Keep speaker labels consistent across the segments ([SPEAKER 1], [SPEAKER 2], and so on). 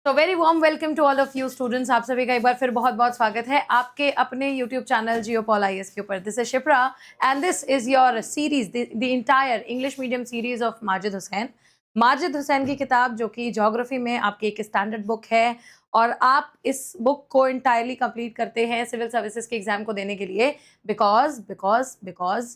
[SPEAKER 1] तो very warm welcome to all of you students. आप सभी का एक बार फिर बहुत बहुत स्वागत है आपके अपने यूट्यूब चैनल जियोपॉल आईएएस के ऊपर। This is Shipra and this is your series the entire English medium series of Majid Hussain. Majid Hussain की किताब जो कि ज्योग्राफी में आपकी एक स्टैंडर्ड बुक है और आप इस बुक को इंटायरली कंप्लीट करते हैं सिविल सर्विसेज के एग्जाम को देने के लिए बिकॉज बिकॉज बिकॉज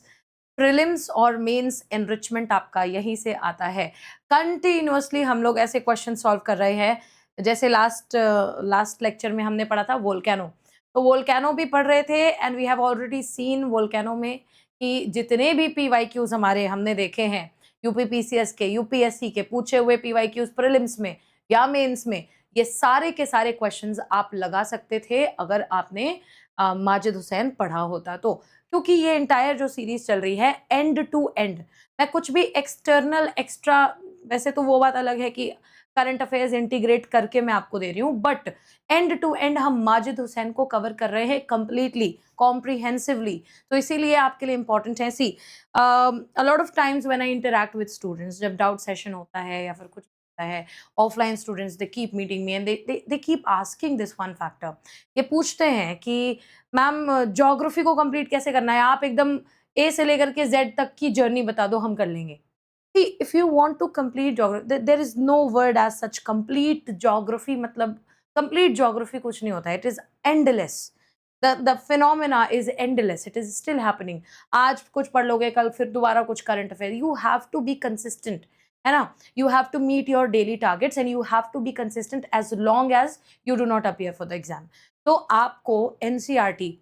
[SPEAKER 1] प्रिलिम्स और मेंस एनरिचमेंट आपका यहीं से आता है। कंटिन्यूअसली हम लोग ऐसे क्वेश्चन सॉल्व कर रहे हैं जैसे लास्ट लेक्चर में हमने पढ़ा था वोल्केनो। तो वोल्केनो भी पढ़ रहे थे and we have already seen volcano में कि जितने भी पीवाईक्यूज हमारे हमने देखे हैं यूपीपीसीएस के यूपीएससी के पूछे हुए पीवाईक्यूज प्रीलिम्स में या मेंस में, ये सारे के सारे क्वेश्चंस आप लगा सकते थे अगर आपने माजिद हुसैन पढ़ा होता तो। क्योंकि ये इंटायर जो सीरीज चल रही है एंड टू एंड, मैं कुछ भी एक्सटर्नल एक्स्ट्रा, वैसे तो वो बात अलग है कि करंट अफेयर्स इंटीग्रेट करके मैं आपको दे रही हूँ, बट एंड टू एंड हम माजिद हुसैन को कवर कर रहे हैं कंप्लीटली कॉम्प्रिहेंसिवली। तो इसीलिए आपके लिए इंपॉर्टेंट है। See a lot of times when I interact with students, जब डाउट सेशन होता है या फिर कुछ होता है offline, students they keep meeting me and they keep asking this one factor. ये पूछते हैं कि मैम ज्योग्राफी को कंप्लीट कैसे करना है, आप एकदम ए से लेकर के जेड तक की जर्नी बता दो, हम कर लेंगे। See, if you want to complete geography, there is no word as such complete geography, मतलब complete geography कुछ नहीं होता है, it is endless. The phenomena is endless, it is still happening. आज कुछ पढ़ लोगे, कल फिर दोबारा कुछ current affair. You have to be consistent, है ना? You have to meet your daily targets and you have to be consistent as long as you do not appear for the exam. तो आपको NCERT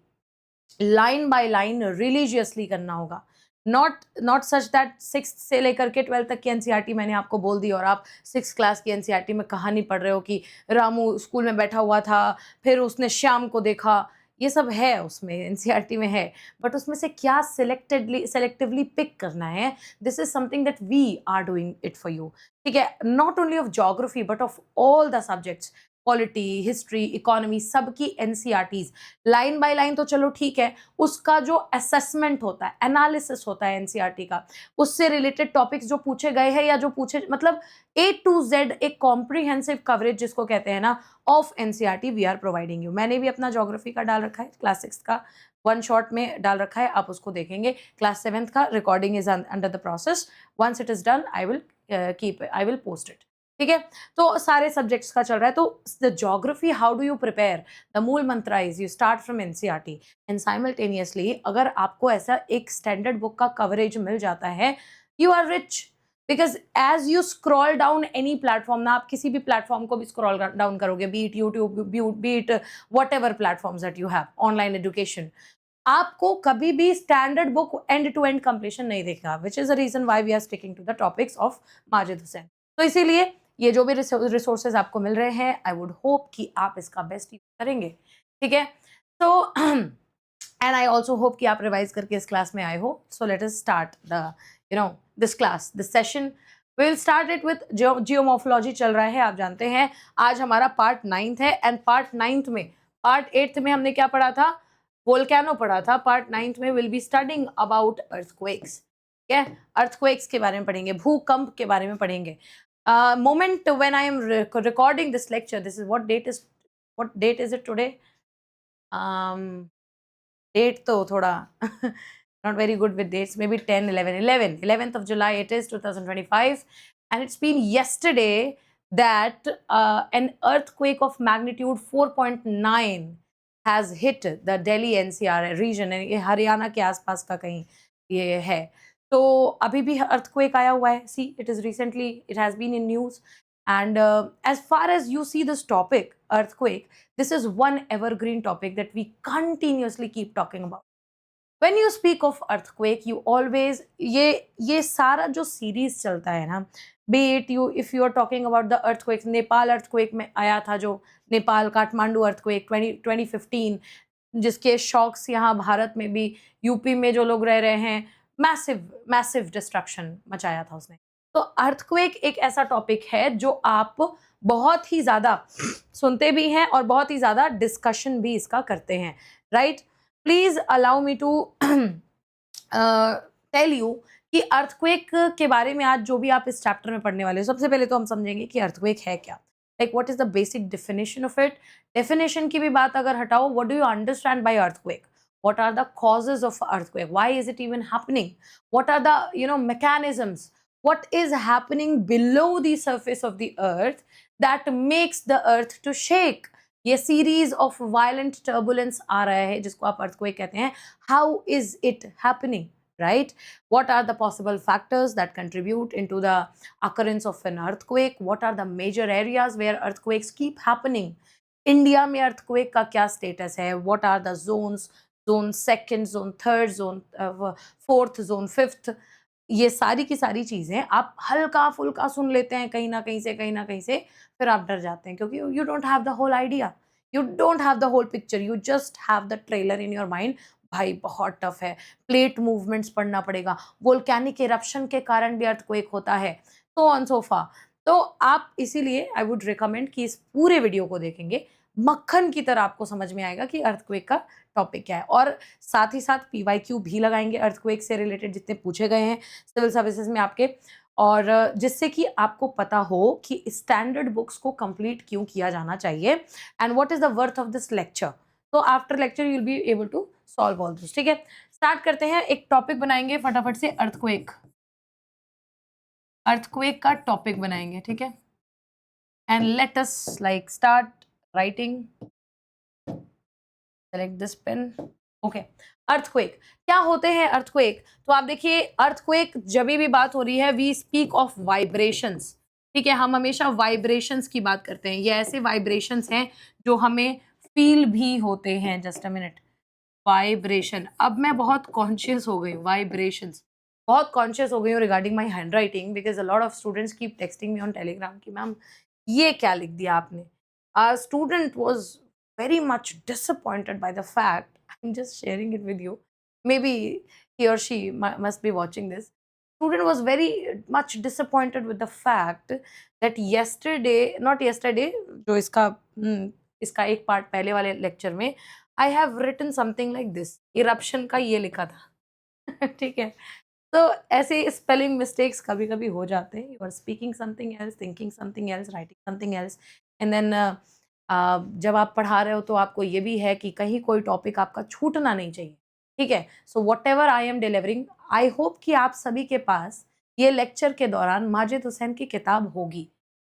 [SPEAKER 1] line by line religiously करना होगा। Not such that 6th से लेकर के 12th तक की NCERT मैंने आपको बोल दी और आप 6th क्लास की एनसीईआरटी में कहानी पढ़ रहे हो कि रामू स्कूल में बैठा हुआ था, फिर उसने श्याम को देखा। ये सब है उसमें, एनसीईआरटी में है, बट उसमें से क्या सेलेक्टिवली पिक करना है, this is something that we are doing it for you. ठीक है, not only of geography but of all the subjects, polity, history, economy, सबकी एनसीईआरटीज लाइन बाय लाइन तो चलो ठीक है, उसका जो असेसमेंट होता है, एनालिसिस होता है एनसीईआरटी का, उससे रिलेटेड टॉपिक्स जो पूछे गए हैं या जो पूछे, मतलब ए टू जेड एक कॉम्प्रिहेंसिव कवरेज जिसको कहते हैं ना, of NCERT we are providing you. मैंने भी अपना ज्योग्राफी का डाल रखा है, क्लास 6 का वन शॉट में डाल रखा है, आप उसको देखेंगे। क्लास 7th का recording is under the process, once it is done I will post it. ठीक है, तो सारे सब्जेक्ट्स का चल रहा है। तो the geography, how do you prepare, the मूल mantra is you start from NCERT and simultaneously अगर आपको ऐसा एक स्टैंडर्ड बुक का कवरेज मिल जाता है, you are rich. Because as you scroll down any platform ना, आप किसी भी प्लेटफॉर्म को भी स्क्रॉल डाउन करोगे, be it YouTube, be it whatever platforms that you have, online education, आपको कभी भी standard book end to and completion नहीं देगा, which is the reason why we are sticking to the topics of Majid Hussain. तो इसीलिए ये जो भी रिसोर्सेज आपको मिल रहे हैं, आई वुड होप कि आप इसका बेस्ट यूज करेंगे। ठीक है, तो एंड आई ऑल्सो होप कि आप रिवाइज करके इस क्लास में आए हो। So let us start the this class, this session. We will start it with geomorphology चल रहा है, आप जानते हैं। आज हमारा पार्ट 9th है एंड पार्ट 9th में, पार्ट 8th में हमने क्या पढ़ा था, वोल्केनो पढ़ा था। पार्ट 9th में will be studying about earthquakes. ठीक है, अर्थक्वेक्स के बारे में पढ़ेंगे, भूकंप के बारे में पढ़ेंगे। Moment when I am recording this lecture, this is what date is it today? Date तो थोड़ा not very good with dates, maybe 10, 11th of July it is 2025, and it's been yesterday that an earthquake of magnitude 4.9 has hit the Delhi NCR region, ये हरियाणा के आसपास का कहीं ये है। तो अभी भी अर्थक्वेक आया हुआ है, see it is recently, it has been in news and as far as you see this topic, earthquake, this is one evergreen topic that we continuously keep talking about. When you speak of earthquake, you always, ये सारा जो series चलता है ना, be it you if you are talking about the earthquakes, Nepal earthquake में आया था जो नेपाल काठमांडू earthquake 2015, जिसके शॉक्स यहाँ भारत में भी, यूपी में जो लोग रह रहे हैं, मैसिव डिस्ट्रक्शन मचाया था उसने। तो अर्थक्वेक एक ऐसा टॉपिक है जो आप बहुत ही ज़्यादा सुनते भी हैं और बहुत ही ज़्यादा डिस्कशन भी इसका करते हैं, right. Please allow me to tell you कि अर्थक्वेक के बारे में आज जो भी आप इस चैप्टर में पढ़ने वाले हो, सबसे पहले तो हम समझेंगे कि अर्थक्वेक है क्या। Like what is the basic definition of it. Definition की भी बात अगर हटाओ, what do you understand by earthquake? What are the causes of earthquake? Why is it even happening? What are the mechanisms? What is happening below the surface of the earth that makes the earth to shake? ये series of violent turbulence आ रहा है जिसको आप earthquake कहते हैं. How is it happening? Right? What are the possible factors that contribute into the occurrence of an earthquake? What are the major areas where earthquakes keep happening? India में earthquake का क्या status है? What are the zones? Zone second, zone third, zone fourth, zone fifth, ये सारी की सारी चीजें आप हल्का फुल्का सुन लेते हैं कहीं ना कहीं से, फिर आप डर जाते हैं क्योंकि you don't have the whole idea, you don't have the whole picture, you just have the trailer in your mind. भाई बहुत टफ है, प्लेट मूवमेंट्स पढ़ना पड़ेगा, वोल्केनिक इरप्शन के कारण भी अर्थक्वेक होता है, सो ऑन सो फॉर. तो आप इसीलिए आई वुड रिकमेंड कि इस पूरे वीडियो को देखेंगे, मक्खन की तरह आपको समझ में आएगा कि अर्थक्वेक का टॉपिक क्या है. और साथ ही साथ पीवाईक्यू भी लगाएंगे अर्थक्वेक से रिलेटेड जितने पूछे गए हैं सिविल सर्विसेज में आपके, और जिससे कि आपको पता हो कि स्टैंडर्ड बुक्स को कंप्लीट क्यों किया जाना चाहिए and what is the worth of this lecture. तो after lecture you will be able to solve all this. ठीक है, स्टार्ट करते हैं. एक टॉपिक बनाएंगे फटाफट से, अर्थक्वेक का टॉपिक बनाएंगे. ठीक है, and let us like start writing. Select this pen. Okay, earthquake क्या होते हैं? अर्थक्वेक, तो आप देखिए अर्थक्वेक जब भी बात हो रही है वी स्पीक ऑफ वाइब्रेशंस. ठीक है, हम हमेशा वाइब्रेशंस की बात करते हैं. ये ऐसे वाइब्रेशंस हैं जो हमें फील भी होते हैं. Just a minute, vibration. अब मैं बहुत कॉन्शियस हो गई हूँ, वाइब्रेशंस बहुत कॉन्शियस हो गई हूँ regarding my hand writing, because a lot of students keep texting me on Telegram कि मैम ये क्या लिख दिया आपने. Student was very much disappointed by the fact, I'm just sharing it with you, maybe he or she must be watching this. Student was very much disappointed with the fact that not yesterday, जो इसका एक part पहले वाले lecture में I have written something like this, eruption का ये लिखा था. ठीक है, तो ऐसे स्पेलिंग मिस्टेक्स कभी कभी हो जाते हैं. You are speaking something else, thinking something else, writing something else, and then जब आप पढ़ा रहे हो तो आपको ये भी है कि कहीं कोई टॉपिक आपका छूटना नहीं चाहिए. ठीक है, so what ever I am delivering, I hope कि आप सभी के पास ये लेक्चर के दौरान माजिद हुसैन की किताब होगी.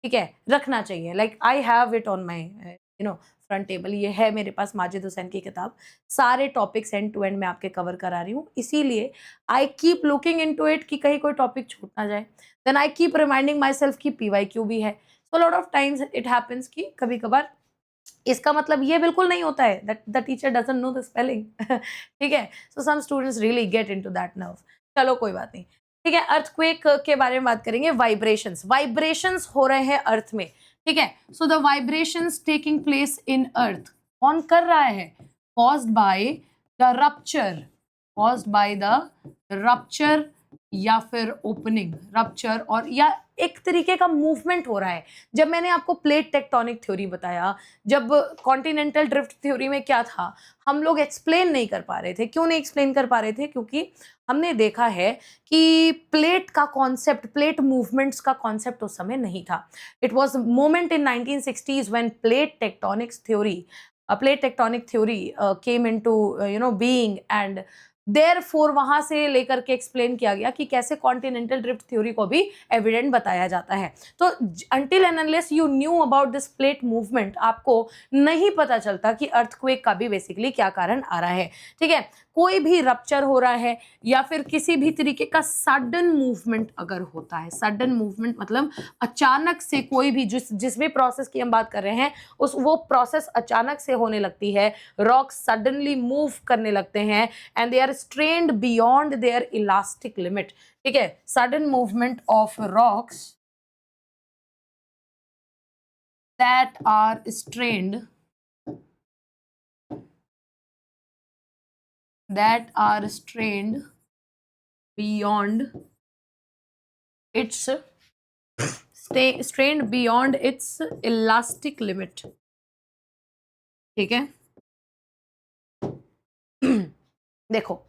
[SPEAKER 1] ठीक है, रखना चाहिए. Like I have it on my front table, ये है मेरे पास माजिद हुसैन की किताब. सारे टॉपिक्स एंड टू एंड में आपके कवर करा रही हूँ, इसीलिए I keep looking into it कि कहीं कोई टॉपिक छूट ना जाए. Then I keep reminding myself कि पीवाईक्यू भी है. So lot of times it happens कि कभी कभार, इसका मतलब ये बिल्कुल नहीं होता है that the teacher doesn't know the spelling. ठीक है, so some students really get into that nerve. चलो कोई बात नहीं. ठीक है, अर्थक्वेक के बारे में बात करेंगे. वाइब्रेशंस हो रहे हैं अर्थ में. ठीक है, so the vibrations taking place in earth, कौन कर रहा है? कॉज्ड बाय द रप्चर या फिर ओपनिंग, रप्चर और या एक तरीके का मूवमेंट हो रहा है. जब मैंने आपको प्लेट टेक्टोनिक थ्योरी बताया, जब कॉन्टिनेंटल ड्रिफ्ट थ्योरी में क्या था, हम लोग एक्सप्लेन नहीं कर पा रहे थे. क्यों नहीं एक्सप्लेन कर पा रहे थे? क्योंकि हमने देखा है कि प्लेट का कॉन्सेप्ट, प्लेट मूवमेंट्स का कॉन्सेप्ट उस समय नहीं था. It was moment in 1960s when plate tectonic theory came into being, and therefore वहां से लेकर के एक्सप्लेन किया गया कि कैसे कॉन्टिनेंटल ड्रिफ्ट थ्योरी को भी एविडेंट बताया जाता है. तो until and unless you knew about this plate movement, आपको नहीं पता चलता कि अर्थक्वेक का भी बेसिकली क्या कारण आ रहा है. ठीक है, कोई भी रप्चर हो रहा है या फिर किसी भी तरीके का सडन मूवमेंट अगर होता है, सडन मूवमेंट मतलब अचानक से कोई भी जिस भी प्रोसेस की हम बात कर रहे हैं वो प्रोसेस अचानक से होने लगती है. रॉक्स सडनली मूव करने लगते हैं and they are strained beyond their elastic limit. ठीक है, sudden movement of rocks that are strained beyond its strained beyond its elastic limit. ठीक है, देखो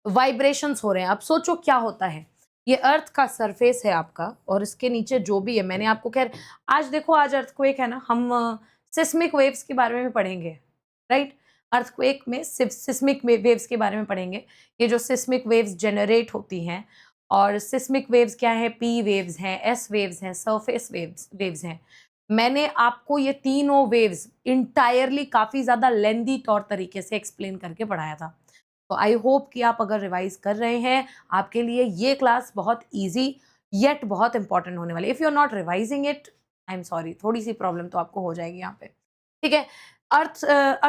[SPEAKER 1] वाइब्रेशंस हो रहे हैं. अब सोचो क्या होता है. ये अर्थ का सरफेस है आपका, और इसके नीचे जो भी है, मैंने आपको खैर आज देखो, आज अर्थक्वेक है ना, हम सिस्मिक वेव्स के बारे में पढ़ेंगे, राइट। अर्थक्वेक में सिस्मिक वेव्स के बारे में पढ़ेंगे। ये जो सिस्मिक वेव्स जनरेट होती हैं, और सिस्मिक वेव्स क्या है, पी वेव्स हैं, एस वेव्स हैं, सरफेस वेव्स हैं। मैंने आपको ये तीनों वेव्स इंटायरली काफ़ी ज़्यादा लेंदी तौर तरीके से एक्सप्लेन करके पढ़ाया था। तो आई होप कि आप अगर रिवाइज कर रहे हैं, आपके लिए ये क्लास बहुत इजी येट बहुत इंपॉर्टेंट होने वाली है। If you are not revising it, I am sorry, थोड़ी सी प्रॉब्लम तो आपको हो जाएगी यहाँ पे, ठीक है। अर्थ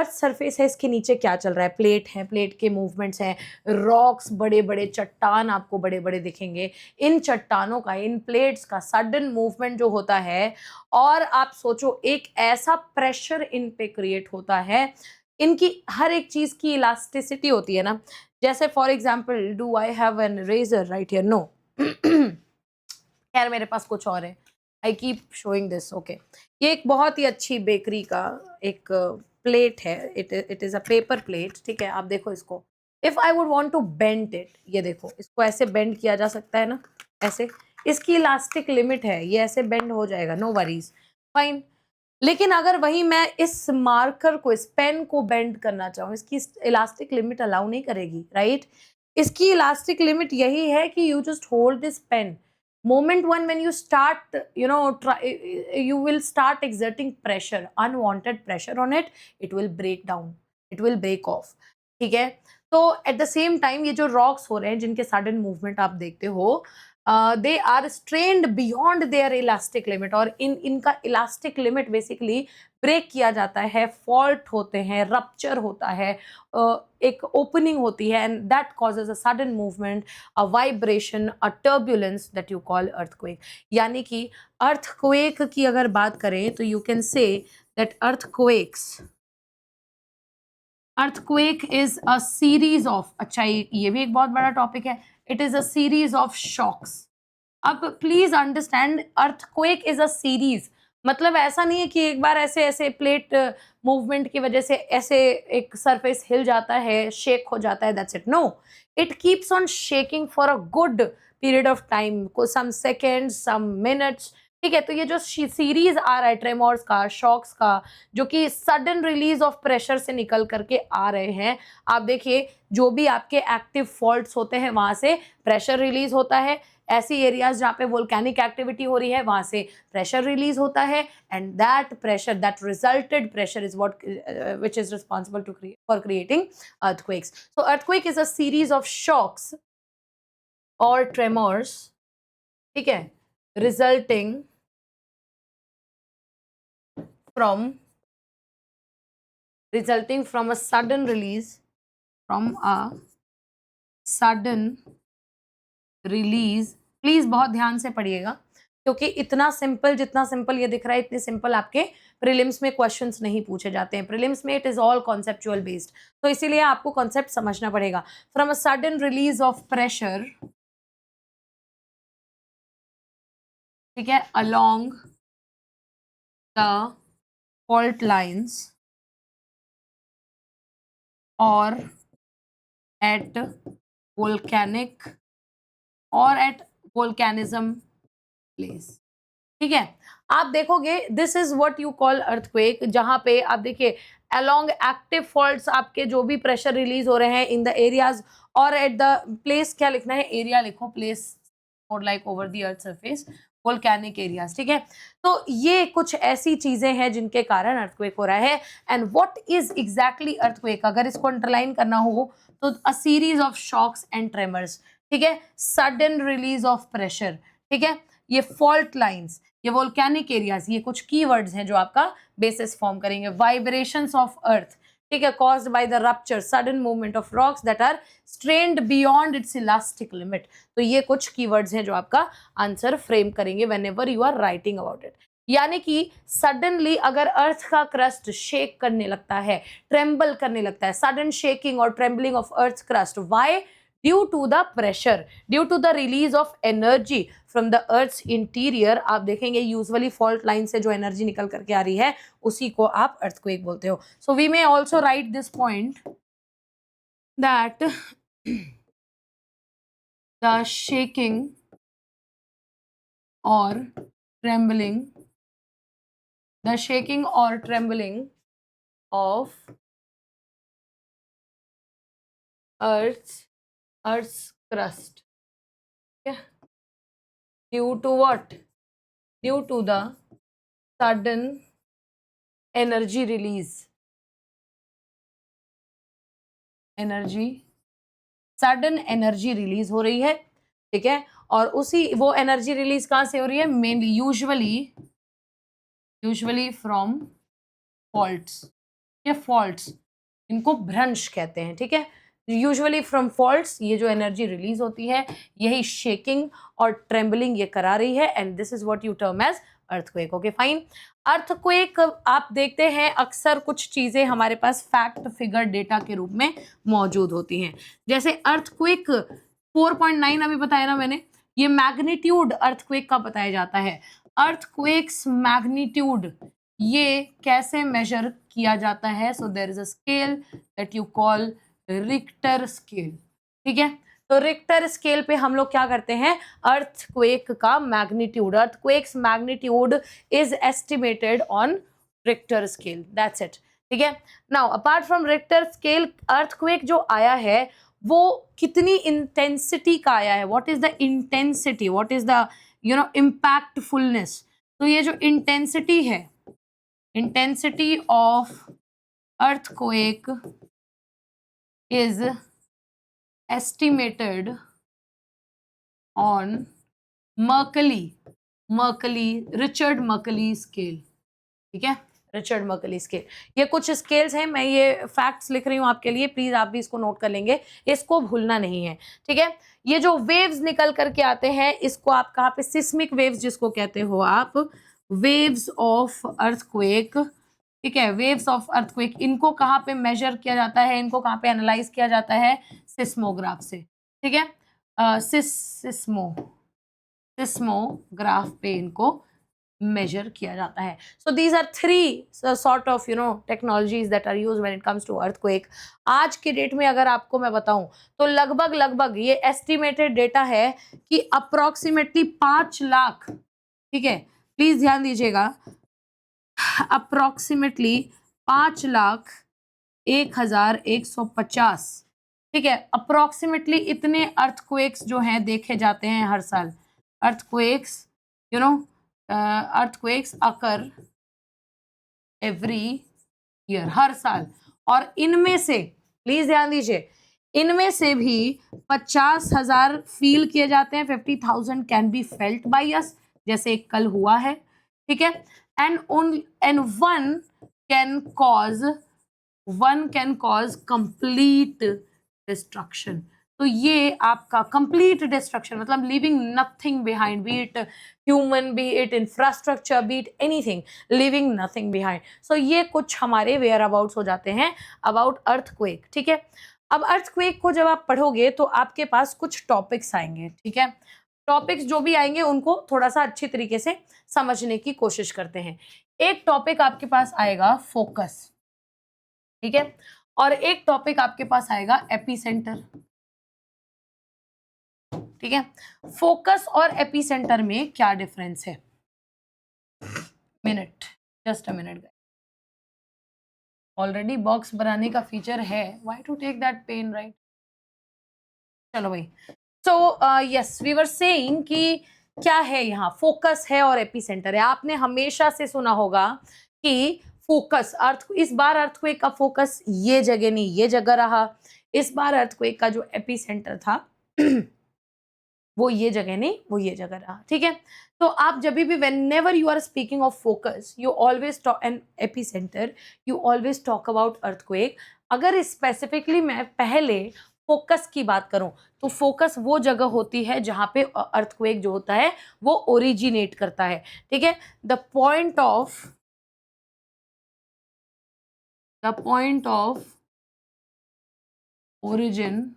[SPEAKER 1] सरफेस है, इसके नीचे क्या चल रहा है, प्लेट है, प्लेट के मूवमेंट्स हैं, रॉक्स, बड़े बड़े चट्टान आपको बड़े बड़े दिखेंगे। इन चट्टानों का, इन प्लेट्स का सडन मूवमेंट जो होता है, और आप सोचो एक ऐसा प्रेशर इन पे क्रिएट होता है, इनकी हर एक चीज की इलास्टिसिटी होती है ना। जैसे for example, do I have an razor right here, no, खैर मेरे पास कुछ और है, I keep showing this, okay. ये एक बहुत ही अच्छी बेकरी का एक प्लेट है, it is a paper plate, ठीक है। आप देखो इसको, if I would want to bend it, ये देखो, इसको ऐसे बेंड किया जा सकता है ना, ऐसे, इसकी इलास्टिक लिमिट है, ये ऐसे बेंड हो जाएगा, नो वरीज, फाइन। लेकिन अगर वही मैं इस मार्कर को, इस पेन को बेंड करना चाहूँ, इसकी इलास्टिक लिमिट अलाउ नहीं करेगी, राइट। इसकी इलास्टिक लिमिट यही है कि you just hold this pen, moment one when you start, you will start exerting pressure, unwanted pressure on it, it will break down, it will break off, ठीक है। तो eight the same time ये जो rocks हो रहे हैं, जिनके sudden movement आप देखते हो, they are strained beyond their elastic limit, और इनका इलास्टिक लिमिट बेसिकली ब्रेक किया जाता है, फॉल्ट होते हैं, रप्चर होता है, एक ओपनिंग होती है, and that causes a sudden movement, a vibration, a turbulence that you call earthquake. यानी कि अर्थक्वेक की अगर बात करें तो you can say that earthquake is a series of, अच्छा ये भी एक बहुत बड़ा टॉपिक है, it is a series of shocks. अब please understand, earthquake is a series, मतलब ऐसा नहीं है कि एक बार ऐसे ऐसे प्लेट मूवमेंट की वजह से ऐसे एक सरफेस हिल जाता है, शेक हो जाता है, that's it, no, it keeps on shaking for a good period of time, को सम सेकेंड्स, सम मिनट्स, ठीक है। तो ये जो सीरीज आ रहा है ट्रेमोर्स का, शॉक्स का, जो कि सडन रिलीज ऑफ प्रेशर से निकल करके आ रहे हैं, आप देखिए जो भी आपके एक्टिव फॉल्ट्स होते हैं, वहां से प्रेशर रिलीज होता है, ऐसी एरियाज जहाँ पे वोल्केनिक एक्टिविटी हो रही है, वहां से प्रेशर रिलीज होता है, and that pressure, that resulted pressure is what which is responsible to for creating earthquakes. So earthquake is a series of shocks or tremors, ठीक है, resulting from a sudden release, from a sudden release, please बहुत ध्यान से पढ़िएगा, क्योंकि इतना simple, जितना simple ये दिख रहा है, इतने सिंपल आपके प्रीलिम्स में क्वेश्चंस नहीं पूछे जाते हैं। प्रीलिम्स में it is all conceptual based, तो इसीलिए आपको कॉन्सेप्ट समझना पड़ेगा। From a sudden release of pressure, ठीक है, अलोंग द फॉल्ट लाइन्स और एट वोल्केनिक और एट वोल्केनिज्म प्लेस, ठीक है। आप देखोगे this is what you call earthquake, जहां पे आप देखिए अलोंग एक्टिव फॉल्ट्स आपके जो भी प्रेशर रिलीज हो रहे हैं इन द एरियाज, और एट द प्लेस, क्या लिखना है, एरिया लिखो, place more like over the earth surface, volcanic areas, ठीक है। तो ये कुछ ऐसी चीजें हैं जिनके कारण अर्थक्वेक हो रहा है। And what is exactly earthquake, अगर इसको अंडरलाइन करना हो तो a series of shocks and tremors, ठीक है, सडन रिलीज ऑफ प्रेशर, ठीक है, ये फॉल्ट लाइंस, ये वोल्केनिक एरियाज, ये कुछ कीवर्ड्स हैं जो आपका बेसिस फॉर्म करेंगे। वाइब्रेशंस ऑफ अर्थ, ठीक है, caused by the rupture, sudden movement of rocks that are strained beyond its elastic limit. तो ये कुछ कीवर्ड्स हैं जो आपका आंसर फ्रेम करेंगे whenever you are writing about it. यानी कि सडनली अगर अर्थ का क्रस्ट शेक करने लगता है, ट्रेम्बल करने लगता है, सडन शेकिंग और trembling of earth crust, why? Due to the pressure, due to the release of energy from the earth's interior. आप देखेंगे यूजुअली फॉल्ट लाइन से जो एनर्जी निकल करके आ रही है उसी को आप अर्थक्वेक बोलते हो। So we may also write this point that the shaking or trembling, the shaking or trembling of earth's crust, yeah, due to what? Due to the sudden energy release, sudden energy release हो रही है, ठीक है। और उसी वो energy release कहां से हो रही है? मेनली यूजुअली फ्रॉम फॉल्ट्स, ये फॉल्ट्स, इनको भ्रंश कहते हैं, ठीक है। यूजुअली फ्रॉम फॉल्ट्स ये जो एनर्जी रिलीज होती है, यही शेकिंग और ट्रेम्बलिंग ये करा रही है, and this is what you term as earthquake. Okay fine. Earthquake आप देखते हैं अक्सर कुछ चीजें हमारे पास फैक्ट फिगर डेटा के रूप में मौजूद होती हैं। जैसे अर्थक्वेक 4.9 अभी बताया ना मैंने, ये मैग्नीट्यूड अर्थक्वेक का बताया जाता है। अर्थक्वेक्स मैग्नीट्यूड ये कैसे मेजर किया जाता है? So there is a scale that you call Richter scale, ठीक है। तो रिक्टर स्केल पे हम लोग क्या करते हैं? अर्थक्वेक का magnitude, earthquake's magnitude is estimated on Richter scale, that's it, ठीक है। Now apart from Richter scale, earthquake जो आया है वो कितनी इंटेंसिटी का आया है? What is the intensity, what is the impactfulness? तो ये जो इंटेंसिटी है, intensity of earthquake is estimated on Richard Mercalli scale, ठीक है, रिचर्ड मर्कली स्केल। ये कुछ स्केल्स हैं, मैं ये फैक्ट्स लिख रही हूं आपके लिए, प्लीज आप भी इसको नोट कर लेंगे, इसको भूलना नहीं है, ठीक है। ये जो वेव्स निकल करके आते हैं, इसको आप कहाँ पे, सिस्मिक वेव्स जिसको कहते हो आप, वेव्स ऑफ अर्थक्वेक, ठीक है, वेव्स ऑफ अर्थक्वेक, इनको कहाँ पे मेजर किया जाता है, इनको कहाँ पे एनालाइज किया जाता है? सिस्मोग्राफ से, ठीक है। सिस्मोग्राफ पे इनको मेजर किया जाता है। So these are three sort of technologies that are used when it comes to earthquake. आज के डेट में अगर आपको मैं बताऊं तो लगभग ये एस्टिमेटेड डेटा है कि अप्रोक्सीमेटली 5 लाख, ठीक है, प्लीज ध्यान दीजिएगा, अप्रोक्सीमेटली 5,01,150, ठीक है, अप्रोक्सीमेटली इतने अर्थक्वेक्स जो हैं देखे जाते हैं हर साल। अर्थक्वेक्स अर्थक्वेक्स अकर एवरी ईयर, हर साल। और इनमें से प्लीज ध्यान दीजिए, इनमें से भी 50,000 फील किए जाते हैं, 50,000 can be felt by us, जैसे कल हुआ है, ठीक है। and one can cause complete destruction। तो ये आपका complete destruction मतलब leaving nothing behind, be it human, be it infrastructure, be it anything, leaving nothing behind। so ये कुछ हमारे whereabouts हो जाते हैं about earthquake, ठीक है। अब earthquake को जब आप पढ़ोगे तो आपके पास कुछ टॉपिक्स आएंगे, ठीक है। टॉपिक्स जो भी आएंगे उनको थोड़ा सा अच्छी तरीके से समझने की कोशिश करते हैं। एक टॉपिक आपके पास आएगा फोकस, ठीक है, और एक टॉपिक आपके पास आएगा एपिसेंटर, ठीक है। फोकस और एपिसेंटर में क्या डिफरेंस है? Just a minute, already box बनाने का फीचर है, why to take that pen, right. चलो भाई, so yes we were saying कि क्या है, यहाँ फोकस है और एपिसेंटर है। आपने हमेशा से सुना होगा कि फोकस इस बार अर्थक्वेक का फोकस ये जगह नहीं ये जगह रहा, इस बार अर्थक्वेक का जो एपिसेंटर था वो ये जगह नहीं वो ये जगह रहा, ठीक है। तो आप जब भी whenever you are speaking of focus you always talk and epicenter, you always talk about earthquake। अगर स्पेसिफिकली मैं पहले फोकस की बात करूं तो फोकस वो जगह होती है जहां पे अर्थक्वेक जो होता है वो ओरिजिनेट करता है, ठीक है। The point of origin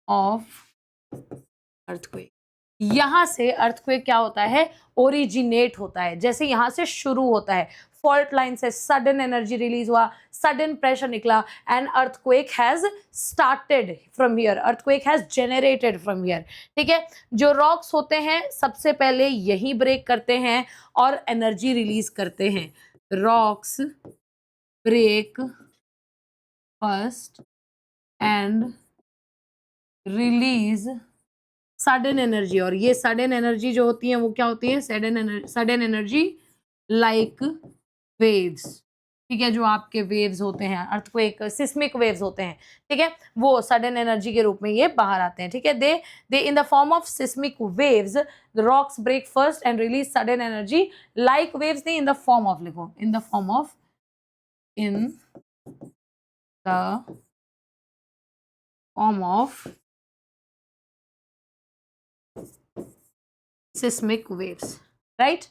[SPEAKER 1] of earthquake, यहाँ से अर्थक्वेक क्या होता है, ओरिजिनेट होता है, जैसे यहाँ से शुरू होता है, फॉल्ट लाइन से सडन एनर्जी रिलीज हुआ, सडन प्रेशर निकला, and earthquake has started from here, earthquake has generated from here. ठीक है, जो रॉक्स होते हैं सबसे पहले यही ब्रेक करते हैं और एनर्जी रिलीज करते हैं। Rocks break first and release sudden energy, और ये सडन एनर्जी जो होती है वो क्या होती है, सडन एनर्जी लाइक वेव्स। ठीक है, जो आपके वेव्स होते हैं, अर्थक्वेक सिस्मिक वेव्स होते हैं, ठीक है, वो सडन एनर्जी के रूप में ये बाहर आते हैं। ठीक है, they in the form of seismic waves, the rocks break first and release sudden energy like waves, नहीं इन द फॉर्म ऑफ, लिखो in the form of, in the form of seismic waves, right,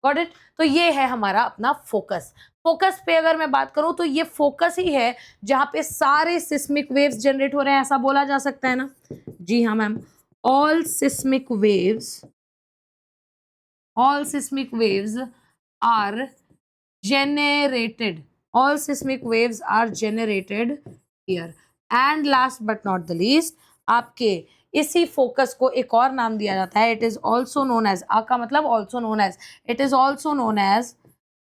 [SPEAKER 1] got it. तो ये है हमारा अपना focus. Focus पे अगर मैं बात करूं तो ये फोकस ही है जहां पे सारे सिस्मिक वेव्स जनरेट हो रहे हैं, ऐसा बोला जा सकता है ना। जी हाँ ma'am, all seismic waves are generated, all seismic waves are generated here, and last but not the least, आपके इसी फोकस को एक और नाम दिया जाता है, it is also known as, आ का मतलब also known as, it is also known as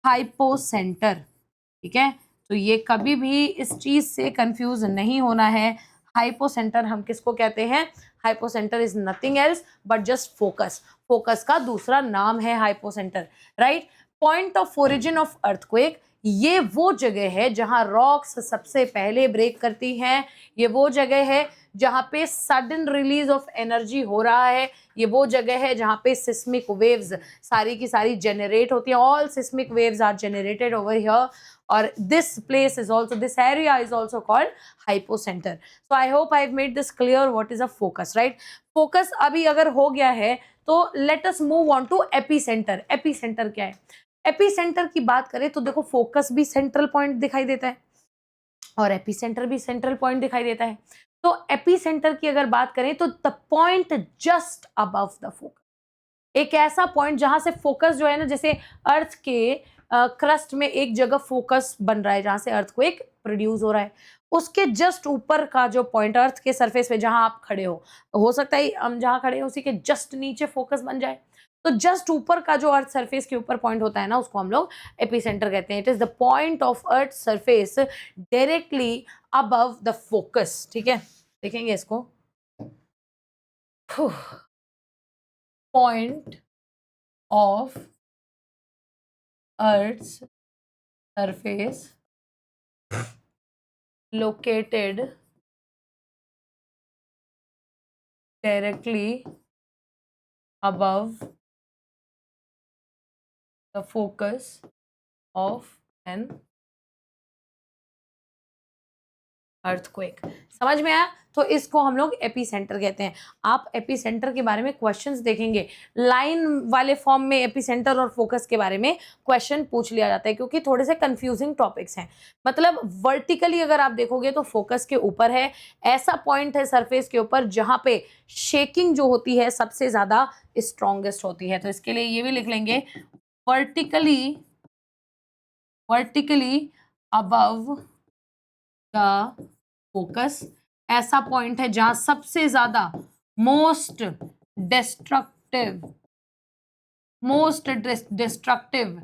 [SPEAKER 1] hypocentre. ठीक है, तो ये कभी भी इस चीज से कंफ्यूज नहीं होना है। हाइपोसेंटर हम किसको कहते हैं, hypocentre is nothing else but just focus, focus का दूसरा नाम है hypocentre, right. Point of origin of earthquake, ये वो जगह है जहां रॉक्स सबसे पहले ब्रेक करती हैं, ये वो जगह है जहां पे सडन रिलीज ऑफ एनर्जी हो रहा है, ये वो जगह है जहां पे सिस्मिक वेव्स सारी की सारी जनरेट होती है, all seismic waves are generated over here, और this place is also, this area is also called hypocenter. So I hope I've made this clear what is a focus, right? Focus अभी अगर हो गया है तो let us move on to epicenter. Epicenter क्या है, epicentre की बात करें तो देखो फोकस भी सेंट्रल पॉइंट दिखाई देता है और एपीसेंटर भी सेंट्रल पॉइंट दिखाई देता है। तो एपीसेंटर की अगर बात करें तो the point just above the focus, एक ऐसा पॉइंट जहां से फोकस जो है ना, जैसे अर्थ के क्रस्ट में एक जगह फोकस बन रहा है जहां से अर्थ को एक प्रोड्यूस हो रहा है, उसके जस्ट ऊपर का जो पॉइंट अर्थ के सरफेस पे जहां आप खड़े हो सकता है हम जहां खड़े हैं उसी के जस्ट नीचे फोकस बन जाए, तो जस्ट ऊपर का जो अर्थ सरफेस के ऊपर पॉइंट होता है ना, उसको हम लोग एपीसेंटर कहते हैं। It is the point of earth surface directly above the focus. ठीक है, देखेंगे इसको, point of Earth's surface located directly above the focus of an earthquake. समझ में आया? तो इसको हम लोग एपीसेंटर कहते हैं। आप एपीसेंटर के बारे में क्वेश्चंस देखेंगे, लाइन वाले फॉर्म में एपीसेंटर और फोकस के बारे में क्वेश्चन पूछ लिया जाता है क्योंकि थोड़े से कंफ्यूजिंग टॉपिक्स हैं। मतलब वर्टिकली अगर आप देखोगे तो फोकस के ऊपर है, ऐसा पॉइंट है सरफेस के ऊपर जहां पे शेकिंग जो होती है सबसे ज्यादा स्ट्रॉन्गेस्ट होती है। तो इसके लिए ये भी लिख लेंगे, वर्टिकली अबव द फोकस, ऐसा पॉइंट है जहां सबसे ज्यादा most destructive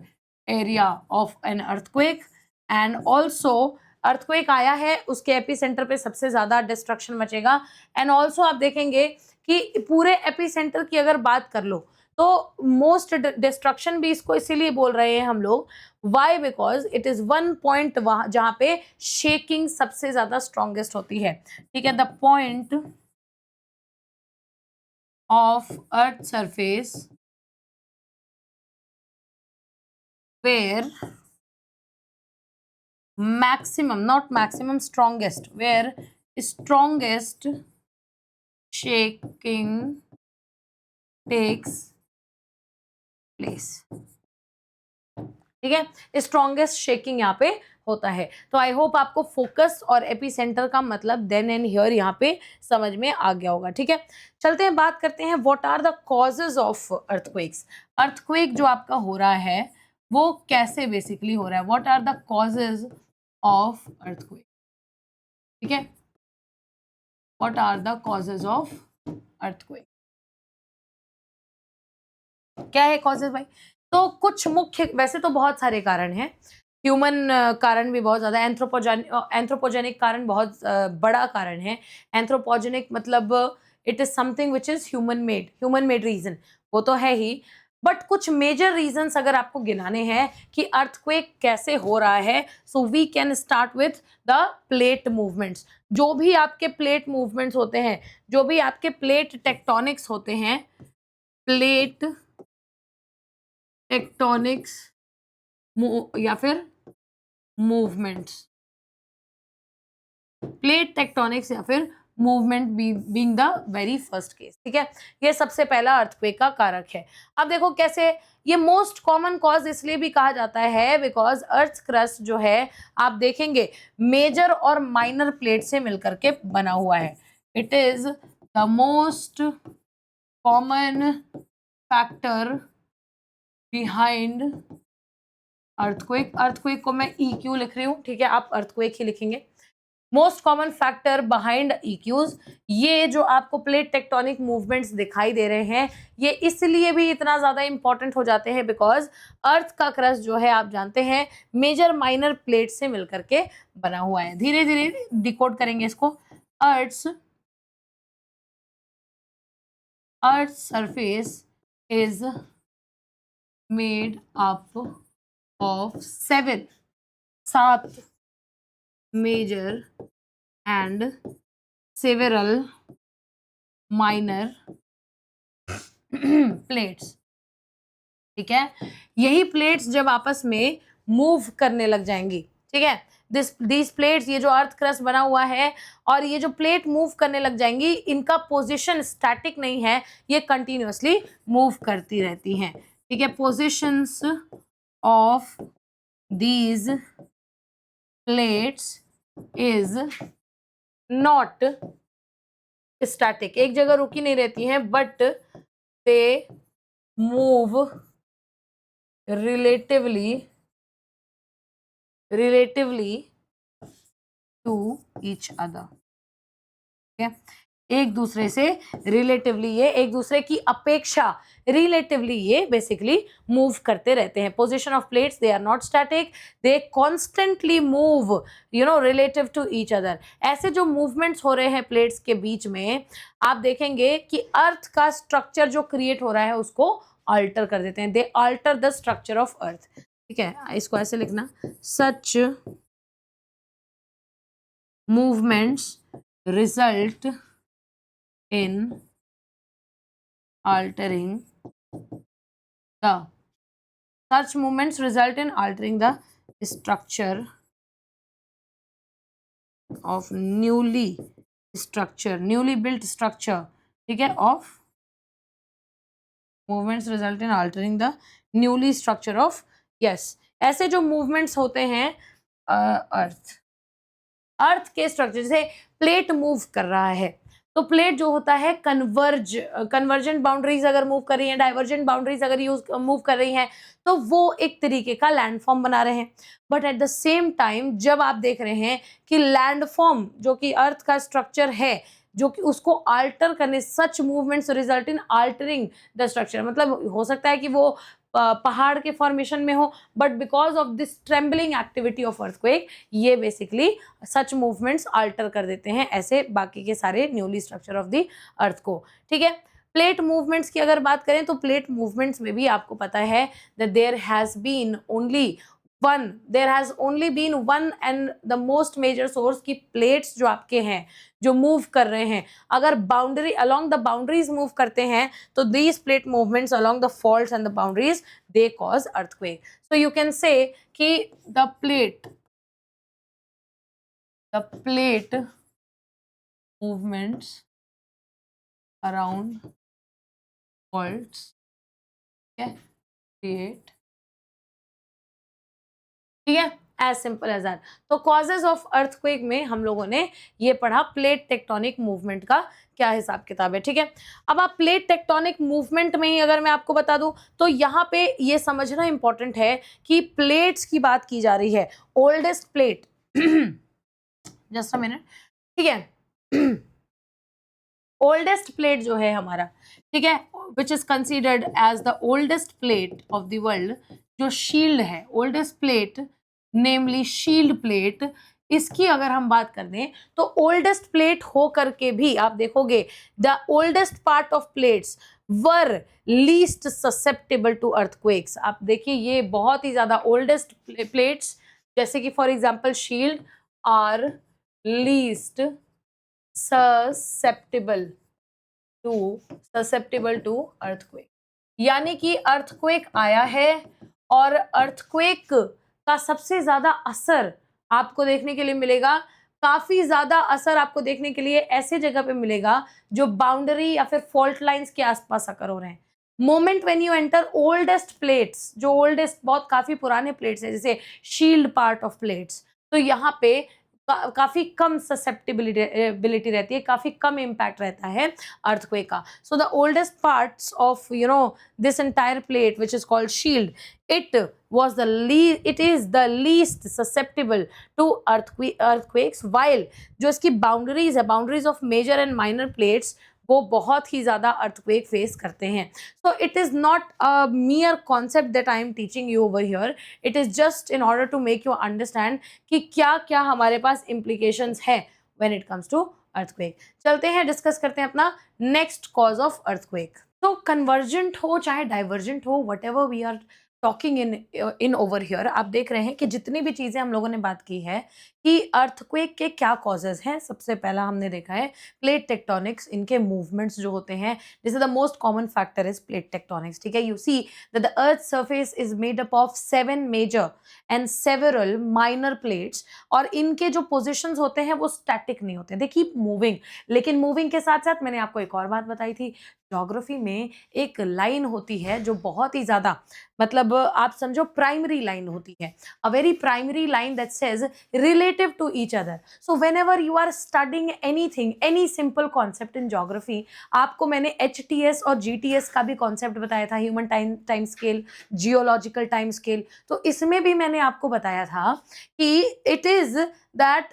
[SPEAKER 1] area of an earthquake, and also earthquake आया है उसके एपीसेंटर पे सबसे ज्यादा डिस्ट्रक्शन मचेगा। एंड ऑल्सो आप देखेंगे कि पूरे एपीसेंटर की अगर बात कर लो तो मोस्ट डिस्ट्रक्शन भी इसको इसीलिए बोल रहे हैं हम लोग, why, because it is one point वहां जहां पे शेकिंग सबसे ज्यादा स्ट्रॉन्गेस्ट होती है। ठीक है, the point of earth surface where maximum, not maximum, strongest, where strongest shaking takes place। ठीक है, स्ट्रॉन्गेस्ट शेकिंग यहाँ पे होता है। तो आई होप आपको फोकस और एपिसेंटर का मतलब देन एंड हियर यहाँ पे समझ में आ गया होगा। ठीक है, चलते हैं बात करते हैं what are the causes of earthquakes. Earthquake जो आपका हो रहा है वो कैसे बेसिकली हो रहा है, what are the causes of earthquake. ठीक है, what are the causes of earthquake, क्या है कॉजेज भाई? तो कुछ मुख्य, वैसे तो बहुत सारे कारण हैं, ह्यूमन कारण भी बहुत ज्यादा, एंथ्रोपोजेनिक कारण बहुत बड़ा कारण है। एंथ्रोपोजेनिक मतलब it is something which is human made reason, वो तो है ही। बट कुछ मेजर रीजंस अगर आपको गिनाने हैं कि अर्थक्वेक कैसे हो रहा है, so we can start with the plate movements. जो भी आपके प्लेट मूवमेंट्स होते हैं, जो भी आपके प्लेट टेक्टोनिक्स होते हैं, प्लेट टेक्टोनिक्स या फिर मूवमेंट्स, प्लेट टेक्टोनिक्स या फिर movement being the very first case. ठीक है, ये सबसे पहला अर्थक्वेक का कारक है। अब देखो कैसे, ये मोस्ट कॉमन कॉज इसलिए भी कहा जाता है बिकॉज अर्थ क्रस्ट जो है आप देखेंगे मेजर और माइनर प्लेट से मिलकर के बना हुआ है। It is the most common factor behind earthquake. Earthquake को मैं ई क्यू लिख रही हूँ, ठीक है, आप अर्थक्वेक ही लिखेंगे। Most common factor behind EQs, ये जो आपको प्लेट टेक्टोनिक मूवमेंट्स दिखाई दे रहे हैं ये इसलिए भी इतना ज्यादा इंपॉर्टेंट हो जाते हैं बिकॉज अर्थ का क्रस्ट जो है आप जानते हैं मेजर माइनर प्लेट से मिलकर के बना हुआ है। धीरे धीरे डिकोड करेंगे इसको। Earth surface is made up of 7 major and several minor plates. ठीक है, यही प्लेट्स जब आपस में मूव करने लग जाएंगी, ठीक है, दिस प्लेट्स, ये जो अर्थ क्रस्ट बना हुआ है और ये जो प्लेट मूव करने लग जाएंगी, इनका पोजीशन स्टैटिक नहीं है, ये कंटिन्यूअसली मूव करती रहती हैं। ठीक है, positions of these plates is not static, एक जगह रुकी नहीं रहती हैं, but they move relatively to each other. ठीक है, एक दूसरे से रिलेटिवली, ये एक दूसरे की अपेक्षा रिलेटिवली ये बेसिकली मूव करते रहते हैं। Position of plates, they are not static, they constantly move relative to each other. ऐसे जो मूवमेंट्स हो रहे हैं प्लेट्स के बीच में, आप देखेंगे कि अर्थ का स्ट्रक्चर जो क्रिएट हो रहा है उसको अल्टर कर देते हैं, they alter the structure of earth. ठीक है, इसको ऐसे लिखना, such movements result in altering the such movements result in altering the structure of newly built structure। ठीक है, of movements result in altering the newly structure of, yes, ऐसे जो movements होते हैं अर्थ के स्ट्रक्चर, जैसे प्लेट मूव कर रहा है तो प्लेट जो होता है कन्वर्जेंट बाउंड्रीज अगर मूव कर रही है, डाइवर्जेंट बाउंड्रीज अगर मूव कर रही हैं तो वो एक तरीके का लैंडफॉर्म बना रहे हैं। But at the same time जब आप देख रहे हैं कि लैंडफॉर्म जो कि अर्थ का स्ट्रक्चर है जो कि उसको अल्टर करने, such movements result in altering the structure, मतलब हो सकता है कि वो पहाड़ के फॉर्मेशन में हो, but because of this trembling activity of earthquake ये बेसिकली सच मूवमेंट्स अल्टर कर देते हैं ऐसे बाकी के सारे newly structure of the earth को। ठीक है, प्लेट मूवमेंट्स की अगर बात करें तो प्लेट मूवमेंट्स में भी आपको पता है that there has only been one and the most major source की प्लेट्स जो आपके हैं जो मूव कर रहे हैं, अगर boundary along the boundaries move करते हैं तो these plate movements along the faults and the boundaries they cause earthquake। so you can say कि the plate movements around faults create ठीक है, एज सिंपल एज दैट। तो causes of earthquake में हम लोगों ने ये पढ़ा प्लेट टेक्टोनिक मूवमेंट का क्या हिसाब किताब है। ठीक है, अब आप प्लेट टेक्टोनिक मूवमेंट में ही अगर मैं आपको बता दूं तो यहाँ पे ये समझना इंपॉर्टेंट है कि प्लेट्स की बात की जा रही है। Oldest plate just a minute, ठीक है, ओल्डेस्ट प्लेट जो है हमारा, ठीक है, which is considered as the oldest plate of the world, जो शील्ड है, oldest plate namely shield plate, इसकी अगर हम बात कर दें तो ओल्डेस्ट प्लेट हो करके भी आप देखोगे the oldest part of plates were least susceptible to earthquakes. आप देखिए ये बहुत ही ज्यादा ओल्डेस्ट प्लेट्स जैसे कि for example shield are least susceptible to earthquake, यानी कि अर्थक्वेक आया है और अर्थक्वेक का सबसे ज्यादा असर आपको देखने के लिए मिलेगा, काफी ज्यादा असर आपको देखने के लिए ऐसे जगह पे मिलेगा जो बाउंड्री या फिर फॉल्ट लाइंस के आसपास अकर हो रहे हैं। Moment when you enter oldest plates, जो ओल्डेस्ट बहुत काफी पुराने प्लेट्स है जैसे शील्ड पार्ट ऑफ प्लेट्स, तो यहाँ पे काफी कम ससेप्टिबिलिटी रहती है, काफी कम इम्पैक्ट रहता है अर्थक्वेक का। So the oldest parts of this entire plate which is called shield, it is the least susceptible to earthquakes, while जो इसकी बाउंड्रीज है, boundaries of major and minor plates, वो बहुत ही ज्यादा अर्थक्वेक फेस करते हैं। So it is not a mere concept that I am teaching you over here, it is just in order to make you understand कि क्या क्या हमारे पास इम्प्लीकेशंस है when it comes to earthquake. चलते हैं, डिस्कस करते हैं अपना नेक्स्ट कॉज ऑफ अर्थक्वेक। तो कन्वर्जेंट हो चाहे डाइवर्जेंट हो, what ever we are talking in over here, आप देख रहे हैं कि जितनी भी चीजें हम लोगों ने बात की है कि अर्थक्वेक के क्या कॉजेज हैं। सबसे पहला हमने देखा है प्लेट टेक्टोनिक्स, इनके मूवमेंट्स जो होते हैं, जैसे the most common factor is plate tectonics. ठीक है, you see that the earth surface is made up of 7 major and several minor plates, और इनके जो पोजिशंस होते हैं वो स्टैटिक नहीं होते, दे कीप मूविंग। लेकिन मूविंग के साथ साथ मैंने आपको एक और बात बताई थी, ज्योग्राफी में एक लाइन होती है जो बहुत ही ज्यादा, मतलब आप समझो प्राइमरी लाइन होती है, a very primary line that says relative to each other. So whenever you are studying anything, any simple concept in geography, आपको मैंने HTS और GTS का भी कॉन्सेप्ट बताया था, human time scale, geological time scale, तो इसमें भी मैंने आपको बताया था कि it is that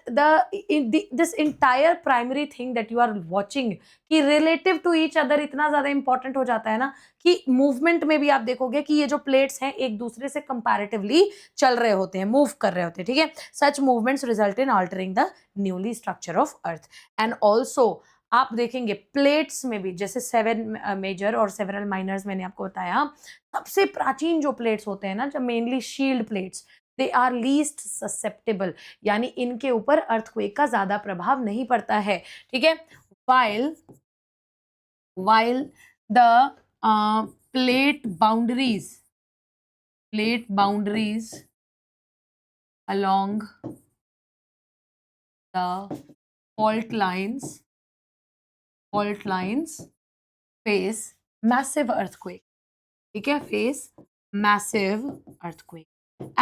[SPEAKER 1] this entire primary thing that you are watching कि relative to each other इतना ज्यादा इंपॉर्टेंट हो जाता है ना, कि मूवमेंट में भी आप देखोगे कि ये जो प्लेट्स हैं एक दूसरे से कंपैरेटिवली चल रहे होते हैं, मूव कर रहे होते हैं। ठीक है, such movements result in altering the newly structure of earth. And also आप देखेंगे प्लेट्स में भी, जैसे 7 मेजर और सेवरल माइनर्स मैंने आपको बताया, सबसे प्राचीन जो प्लेट्स होते हैं ना, जो mainly shield plates, they are least susceptible, यानी इनके ऊपर अर्थक्वेक का ज्यादा प्रभाव नहीं पड़ता है। ठीक है, while the plate boundaries along the fault lines face massive earthquake। ठीक है, face massive earthquake,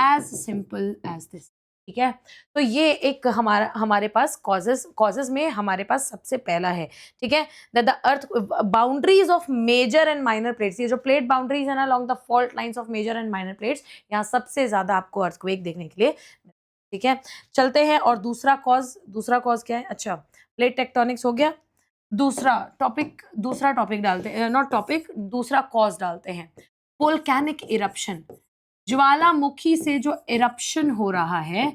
[SPEAKER 1] as simple as this। ठीक है, तो ये एक हमारे पास कॉजेज में हमारे पास सबसे पहला है। ठीक है, the earth boundaries of major and minor plates, ये जो प्लेट बाउंड्रीज है ना along the fault lines of major and minor plates, यहाँ सबसे ज्यादा आपको अर्थक्वेक देखने के लिए। ठीक है, चलते हैं, और दूसरा कॉज क्या है? अच्छा, प्लेट टेक्टोनिक्स हो गया, दूसरा टॉपिक डालते हैं, नॉट टॉपिक, दूसरा कॉज डालते हैं, वोल्केनिक इरप्शन। ज्वालामुखी से जो इरप्शन हो रहा है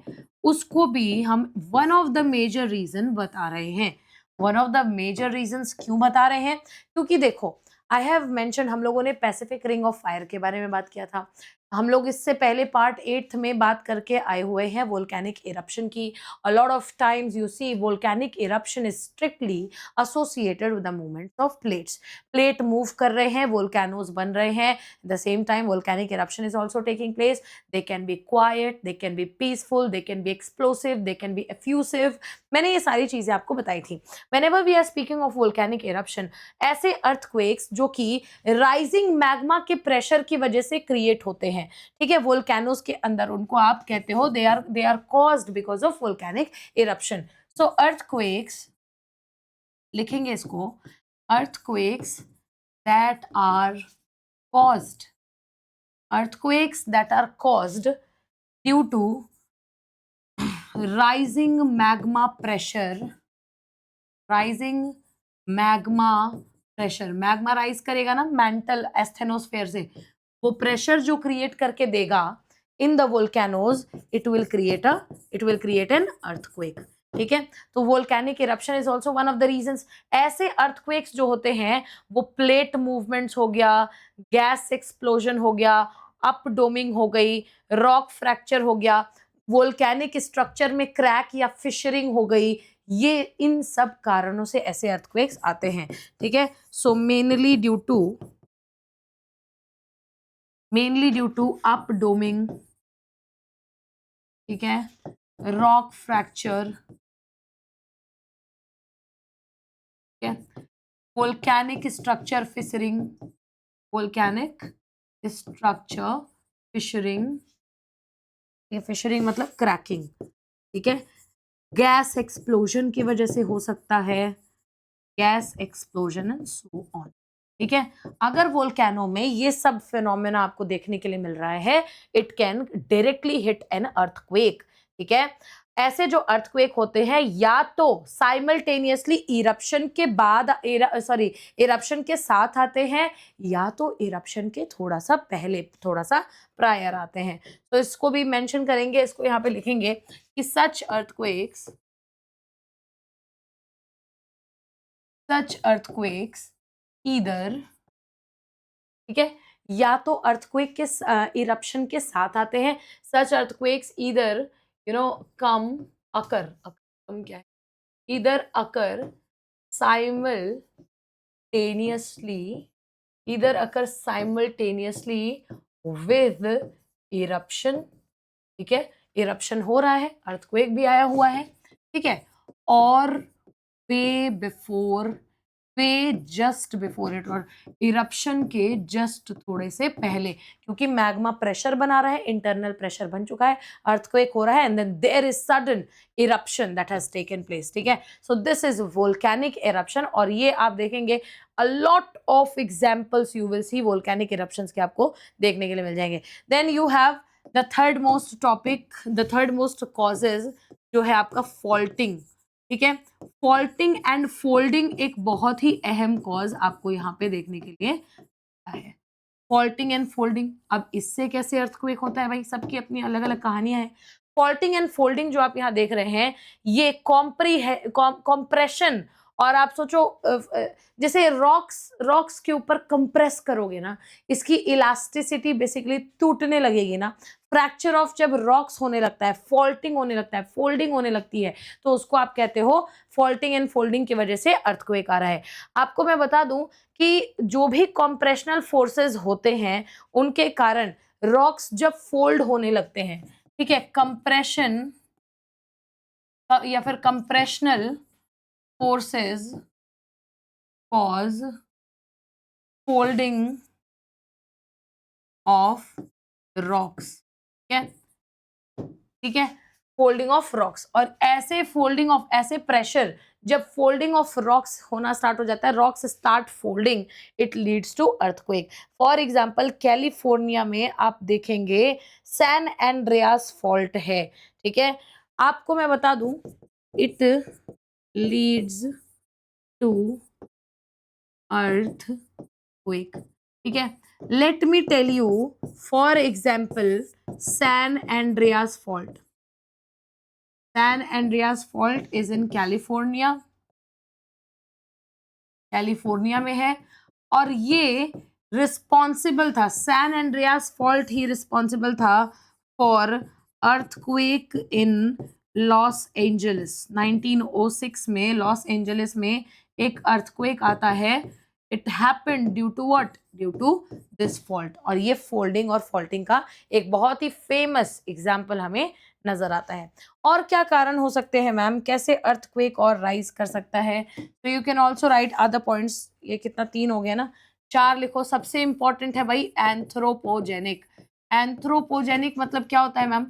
[SPEAKER 1] उसको भी हम one of the major reason बता रहे हैं। One of the major reasons क्यों बता रहे हैं? क्योंकि देखो, आई हैव मेंशन, हम लोगों ने पैसिफिक रिंग ऑफ फायर के बारे में बात किया था, हम लोग इससे पहले पार्ट 8 में बात करके आए हुए हैं वोल्केनिक इरप्शन की। A lot of times you see volcanic eruption is strictly associated with the movements of plates. Plate move कर रहे हैं, वोल्केनोज बन रहे हैं, at the same time volcanic eruption is also taking place. They can be quiet, they can be peaceful, they can be explosive, they can be effusive. मैंने ये सारी चीजें आपको बताई थी। Whenever we are speaking of volcanic eruption, ऐसे earthquakes जो कि राइजिंग मैग्मा के प्रेशर की वजह से क्रिएट होते हैं, हैं, ठीक है, वोल्केनोज के अंदर, उनको आप कहते हो they are caused because of volcanic eruption. So earthquakes, लिखेंगे इसको, earthquakes that are caused, earthquakes that are caused due to rising magma pressure, rising magma pressure, magma rise करेगा ना मेंटल एस्थेनोस्फेयर से, वो प्रेशर जो क्रिएट करके देगा in the volcanoes, it will create an earthquake, ठीक है। तो volcanic eruption is also one of the reasons. ऐसे अर्थक्वेक्स जो होते हैं वो प्लेट मूवमेंट्स हो गया, गैस एक्सप्लोजन हो गया, अपडोमिंग हो गई, रॉक फ्रैक्चर हो गया, वोल्केनिक स्ट्रक्चर में क्रैक या फिशरिंग हो गई, ये इन सब कारणों से ऐसे अर्थक्वेक्स आते हैं, ठीक है। सो मेनली ड्यू टू अपडोमिंग, ठीक है, रॉक फ्रैक्चर, ठीक है, वोल्केनिक स्ट्रक्चर फिशरिंग, वोल्केनिक स्ट्रक्चर फिशरिंग, फिशरिंग मतलब क्रैकिंग, ठीक है, गैस एक्सप्लोजन की वजह से हो सकता है, gas explosion and so on, ठीक है। अगर वोल्केनो में ये सब फिनोमेना आपको देखने के लिए मिल रहा है, it can directly hit an earthquake, ठीक है। ऐसे जो अर्थक्वेक होते हैं या तो साइमल्टेनियसली इरप्शन के बाद इरप्शन के साथ आते हैं, या तो इरप्शन के थोड़ा सा पहले, थोड़ा सा प्रायर आते हैं। तो इसको भी मेंशन करेंगे, इसको यहाँ पे लिखेंगे कि सच अर्थक्वेक्स ईदर, ठीक है, या तो अर्थक्वेक के इरप्शन के साथ आते हैं, सच अर्थक्वेक्स ईदर कम क्या है, either occur simultaneously with eruption, ठीक है, इरप्शन हो रहा है, अर्थक्वेक भी आया हुआ है, ठीक है, और जस्ट बिफोर इट, और इरप्शन के जस्ट थोड़े से पहले, क्योंकि मैग्मा प्रेशर बना रहा है, इंटरनल प्रेशर बन चुका है, अर्थक्वेक हो रहा है, and then there is sudden eruption that has taken place, ठीक है। So this is volcanic eruption, और ये आप देखेंगे a lot of examples you will see volcanic eruptions के आपको देखने के लिए मिल जाएंगे। Then you have the third most topic, the third most causes जो है आपका faulting, ठीक है। फॉल्टिंग एंड फोल्डिंग एक बहुत ही अहम कॉज आपको यहाँ पे देखने के लिए है, फॉल्टिंग एंड फोल्डिंग। अब इससे कैसे अर्थक्वेक होता है भाई, सबकी अपनी अलग अलग कहानियां हैं। फॉल्टिंग एंड फोल्डिंग जो आप यहाँ देख रहे हैं, ये कॉम्प्रेशन, और आप सोचो जैसे रॉक्स के ऊपर कंप्रेस करोगे ना, इसकी इलास्टिसिटी बेसिकली टूटने लगेगी ना, फ्रैक्चर ऑफ जब रॉक्स होने लगता है, फॉल्टिंग होने लगता है, फोल्डिंग होने लगती है, तो उसको आप कहते हो फॉल्टिंग एंड फोल्डिंग की वजह से अर्थक्वेक आ रहा है। आपको मैं बता दूं कि जो भी कॉम्प्रेशनल फोर्सेस होते हैं उनके कारण रॉक्स जब फोल्ड होने लगते हैं, ठीक है, कंप्रेशन या फिर compressional forces cause folding of rocks, ठीक है, फोल्डिंग ऑफ रॉक्स, और ऐसे प्रेशर जब फोल्डिंग ऑफ रॉक्स होना स्टार्ट हो जाता है, rocks start folding, it leads to earthquake. For example California में आप देखेंगे सैन एंड्रियास फॉल्ट है, ठीक है। आपको मैं बता दूं, इट leads to earthquake, ठीक है। Let me tell you, for example, San Andreas fault. San Andreas fault is in California, California में है, और ये रिस्पॉन्सिबल था, सैन एंड्रियास फॉल्ट ही रिस्पॉन्सिबल था for earthquake in Los Angeles. 1906 में लॉस एंजलिस में एक अर्थक्वेक आता है, it happened due to what, due to this fault, और ये फोल्डिंग और फॉल्टिंग का एक बहुत ही फेमस एग्जाम्पल हमें नजर आता है। और क्या कारण हो सकते हैं मैम, कैसे अर्थक्वेक और राइज कर सकता है, तो you can also right other points. ये कितना, 3 हो गया ना, 4 लिखो। सबसे इंपॉर्टेंट है भाई एंथ्रोपोजेनिक, एंथ्रोपोजेनिक मतलब क्या होता है मैम?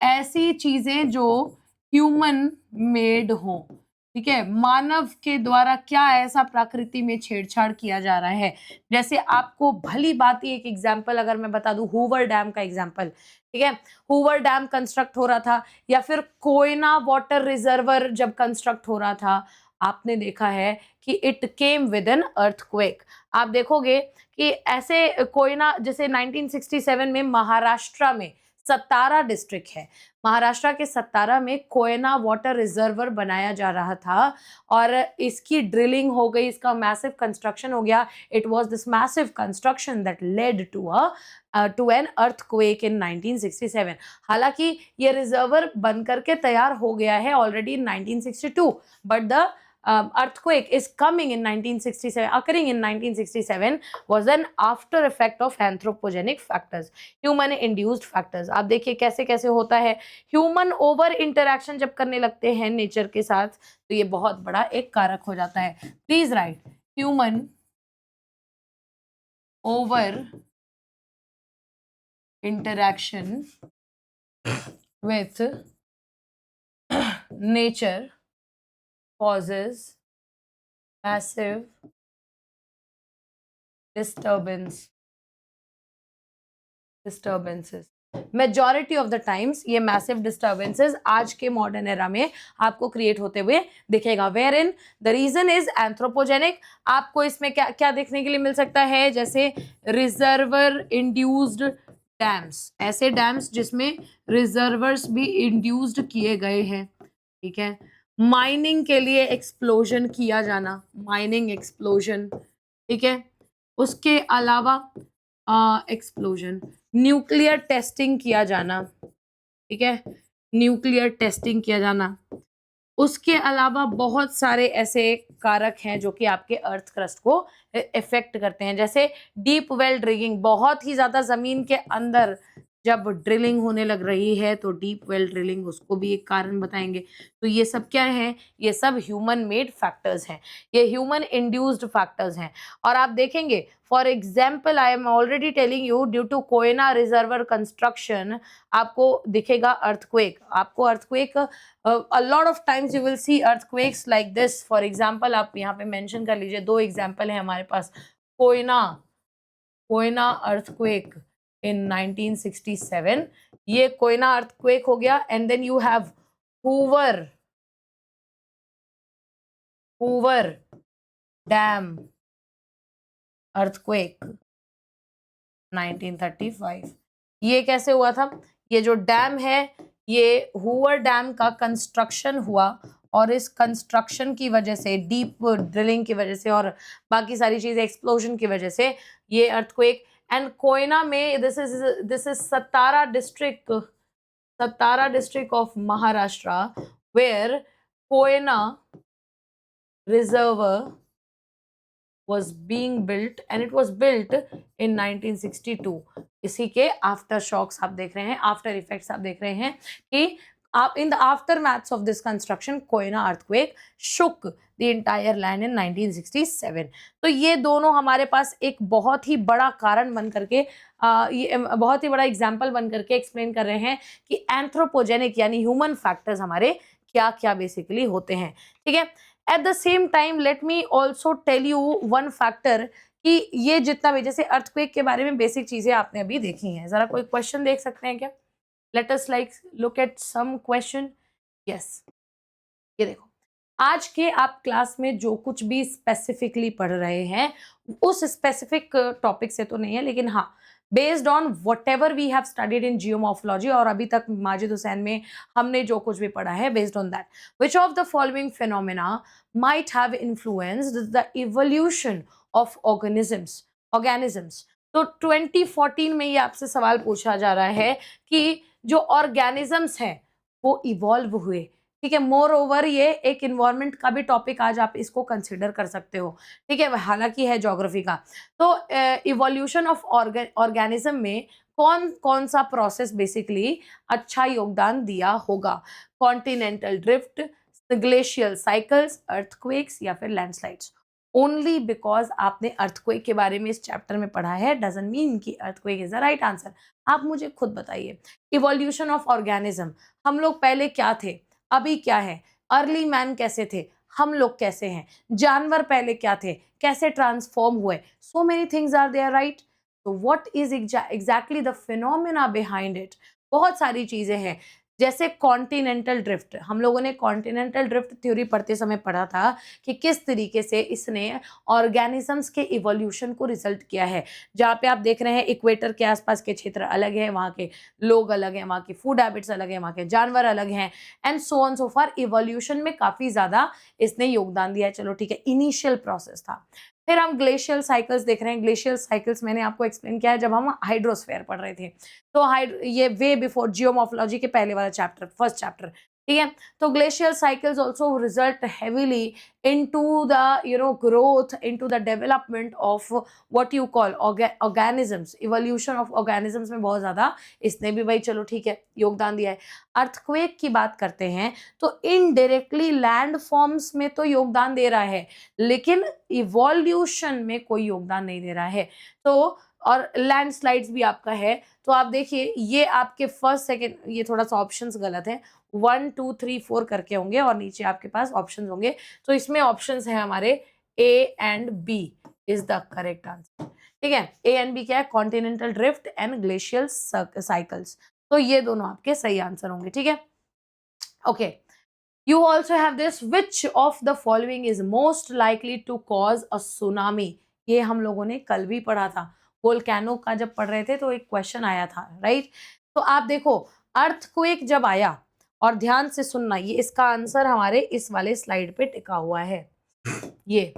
[SPEAKER 1] ऐसी चीजें जो ह्यूमन मेड हो, ठीक है, मानव के द्वारा क्या ऐसा प्रकृति में छेड़छाड़ किया जा रहा है। जैसे आपको भली बात ही एक एग्जांपल अगर मैं बता दूं, हूवर डैम का एग्जांपल, ठीक है, हूवर डैम कंस्ट्रक्ट हो रहा था, या फिर कोयना वाटर रिजर्वर जब कंस्ट्रक्ट हो रहा था, आपने देखा है कि it came with an earthquake. आप देखोगे कि ऐसे कोयना, जैसे 1967 में महाराष्ट्र में सतारा डिस्ट्रिक्ट है, महाराष्ट्र के सतारा में कोयना वाटर रिजर्वर बनाया जा रहा था और इसकी ड्रिलिंग हो गई, इसका मैसिव कंस्ट्रक्शन हो गया। It was this massive construction that led to an earthquake in 1967। हालांकि ये रिजर्वर बन करके तैयार हो गया है already in 1962, but the earthquake is coming in 1967, occurring in 1967 was an after effect of anthropogenic factors, human induced factors। आप देखिए कैसे कैसे होता है, ह्यूमन ओवर इंटरैक्शन जब करने लगते हैं नेचर के साथ तो ये बहुत बड़ा एक कारक हो जाता है। Please right, human over interaction with nature causes massive disturbances। Majority of the times ये मैसिव डिस्टर्बेंसेस आज के मॉडर्न एरा में आपको क्रिएट होते हुए दिखेगा, where in the region is anthropogenic. आपको इसमें क्या क्या देखने के लिए मिल सकता है, जैसे रिजर्वर इंड्यूस्ड डैम्स, ऐसे डैम्स जिसमें रिजर्वर्स भी इंड्यूस्ड किए गए हैं, ठीक है, माइनिंग के लिए एक्सप्लोजन किया जाना, माइनिंग एक्सप्लोजन, ठीक है, उसके अलावा एक्सप्लोजन, न्यूक्लियर टेस्टिंग किया जाना, ठीक है, न्यूक्लियर टेस्टिंग किया जाना। उसके अलावा बहुत सारे ऐसे कारक हैं जो कि आपके अर्थ क्रस्ट को इफेक्ट करते हैं, जैसे डीप वेल ड्रिलिंग, बहुत ही ज्यादा जमीन के अंदर जब ड्रिलिंग होने लग रही है तो डीप वेल ड्रिलिंग उसको भी एक कारण बताएंगे। तो ये सब क्या है, ये सब ह्यूमन मेड फैक्टर्स हैं, ये ह्यूमन इंड्यूस्ड फैक्टर्स हैं। और आप देखेंगे for example, I am already telling you, due to Koyna reservoir construction आपको दिखेगा अर्थक्वेक, आपको earthquake a lot of times you will see earthquakes like this। for example, आप यहाँ पे मेंशन कर लीजिए, दो एग्जाम्पल है हमारे पास, कोयना अर्थक्वेक इन 1967, ये कोयना अर्थक्वेक हो गया, and then you have Hoover dam earthquake 1935। ये कैसे हुआ था, ये जो डैम है ये हूवर डैम का कंस्ट्रक्शन हुआ और इस कंस्ट्रक्शन की वजह से, डीप ड्रिलिंग की वजह से और बाकी सारी चीजें एक्सप्लोजन की वजह से ये अर्थक्वेक। एंड कोयना में this is Satara district of Maharashtra where Koyna reservoir was being built and it was built in 1962। इसी के आफ्टर शॉक्स आप देख रहे हैं, आफ्टर इफेक्ट्स आप देख रहे हैं कि आप in the after maths of this construction Koyna earthquake shook the entire land in 1967। तो ये दोनों हमारे पास एक बहुत ही बड़ा कारण बन करके ये बहुत ही बड़ा एग्जाम्पल बन करके एक्सप्लेन कर रहे हैं कि एंथ्रोपोजेनिक यानी ह्यूमन फैक्टर्स हमारे क्या क्या बेसिकली होते हैं, ठीक है। At the same time let me also tell you one factor कि ये जितना भी, जैसे अर्थक्वेक के बारे में बेसिक चीजें आपने अभी देखी हैं, जरा कोई क्वेश्चन देख सकते हैं क्या? Let us like look at some question. Yes, ये देखो, आज के आप क्लास में जो कुछ भी स्पेसिफिकली पढ़ रहे हैं उस स्पेसिफिक टॉपिक से तो नहीं है, लेकिन हाँ based on whatever we have studied in geomorphology और अभी तक माजिद हुसैन में हमने जो कुछ भी पढ़ा है, based on that which of the following phenomena might have influenced the evolution of organisms। तो 2014 में ये आपसे सवाल पूछा जा रहा है कि जो ऑर्गेनिजम्स हैं वो इवॉल्व हुए, ठीक है। मोर ओवर ये एक इन्वायरमेंट का भी टॉपिक आज आप इसको कंसिडर कर सकते हो, ठीक है, हालांकि है ज्योग्राफी का। तो इवोल्यूशन ऑफ ऑर्गेनिज्म में कौन कौन सा प्रोसेस बेसिकली अच्छा योगदान दिया होगा? Continental drift, glacial cycles, earthquakes या फिर लैंडस्लाइड्स। ओनली बिकॉज आपने अर्थक्वेक के बारे में इस चैप्टर में पढ़ा है डजंट मीन कि earthquake is the right answer. आप मुझे खुद बताइए, इवोल्यूशन ऑफ ऑर्गेनिज्म, हम लोग पहले क्या थे, अभी क्या है, अर्ली मैन कैसे थे, हम लोग कैसे हैं, जानवर पहले क्या थे, कैसे ट्रांसफॉर्म हुए, so many things are there, right. तो what is exactly the phenomena behind it, बहुत सारी चीजें हैं। जैसे कॉन्टिनेंटल ड्रिफ्ट, हम लोगों ने कॉन्टिनेंटल ड्रिफ्ट थ्योरी पढ़ते समय पढ़ा था कि किस तरीके से इसने ऑर्गेनिजम्स के इवोल्यूशन को रिजल्ट किया है। जहाँ पे आप देख रहे हैं इक्वेटर के आसपास के क्षेत्र अलग है, वहाँ के लोग अलग हैं, वहाँ की फूड हैबिट्स अलग है, वहाँ के जानवर अलग हैं, and so on so for. Evolution में काफी ज्यादा इसने योगदान दिया है। चलो ठीक है, इनिशियल प्रोसेस था। फिर हम ग्लेशियल साइकिल्स देख रहे हैं। ग्लेशियल साइकिल्स मैंने आपको एक्सप्लेन किया है जब हम हाइड्रोस्फेयर पढ़ रहे थे। तो ये वे बिफोर जियोमॉर्फोलॉजी के पहले वाला चैप्टर, फर्स्ट चैप्टर, ठीक है। तो glacial cycles also result heavily into the growth, into the development of what you call organisms. Evolution of organisms में बहुत ज्यादा इसने भी भाई चलो ठीक है योगदान दिया है। अर्थक्वेक की बात करते हैं तो इनडायरेक्टली लैंड फॉर्म्स में तो योगदान दे रहा है, लेकिन इवोल्यूशन में कोई योगदान नहीं दे रहा है। तो और लैंडस्लाइड्स भी आपका है। तो आप देखिए ये आपके फर्स्ट सेकंड, ये थोड़ा सा ऑप्शंस गलत है, 1 2 3 4 करके होंगे और नीचे आपके पास ऑप्शंस होंगे। तो इसमें ऑप्शंस हैं हमारे A and B is the correct answer, ठीक है। ए एंड बी क्या है, continental drift and glacial cycles. तो ये दोनों आपके सही आंसर होंगे, ठीक है। Okay, you also have this, which of the following is most likely to cause a tsunami। ये हम लोगों ने कल भी पढ़ा था, वोल्केनो का जब पढ़ रहे थे तो एक क्वेश्चन आया था, राइट। तो आप देखो अर्थक्वेक जब आया, और ध्यान से सुनना, ये इसका आंसर हमारे इस वाले स्लाइड पे टिका हुआ है। ये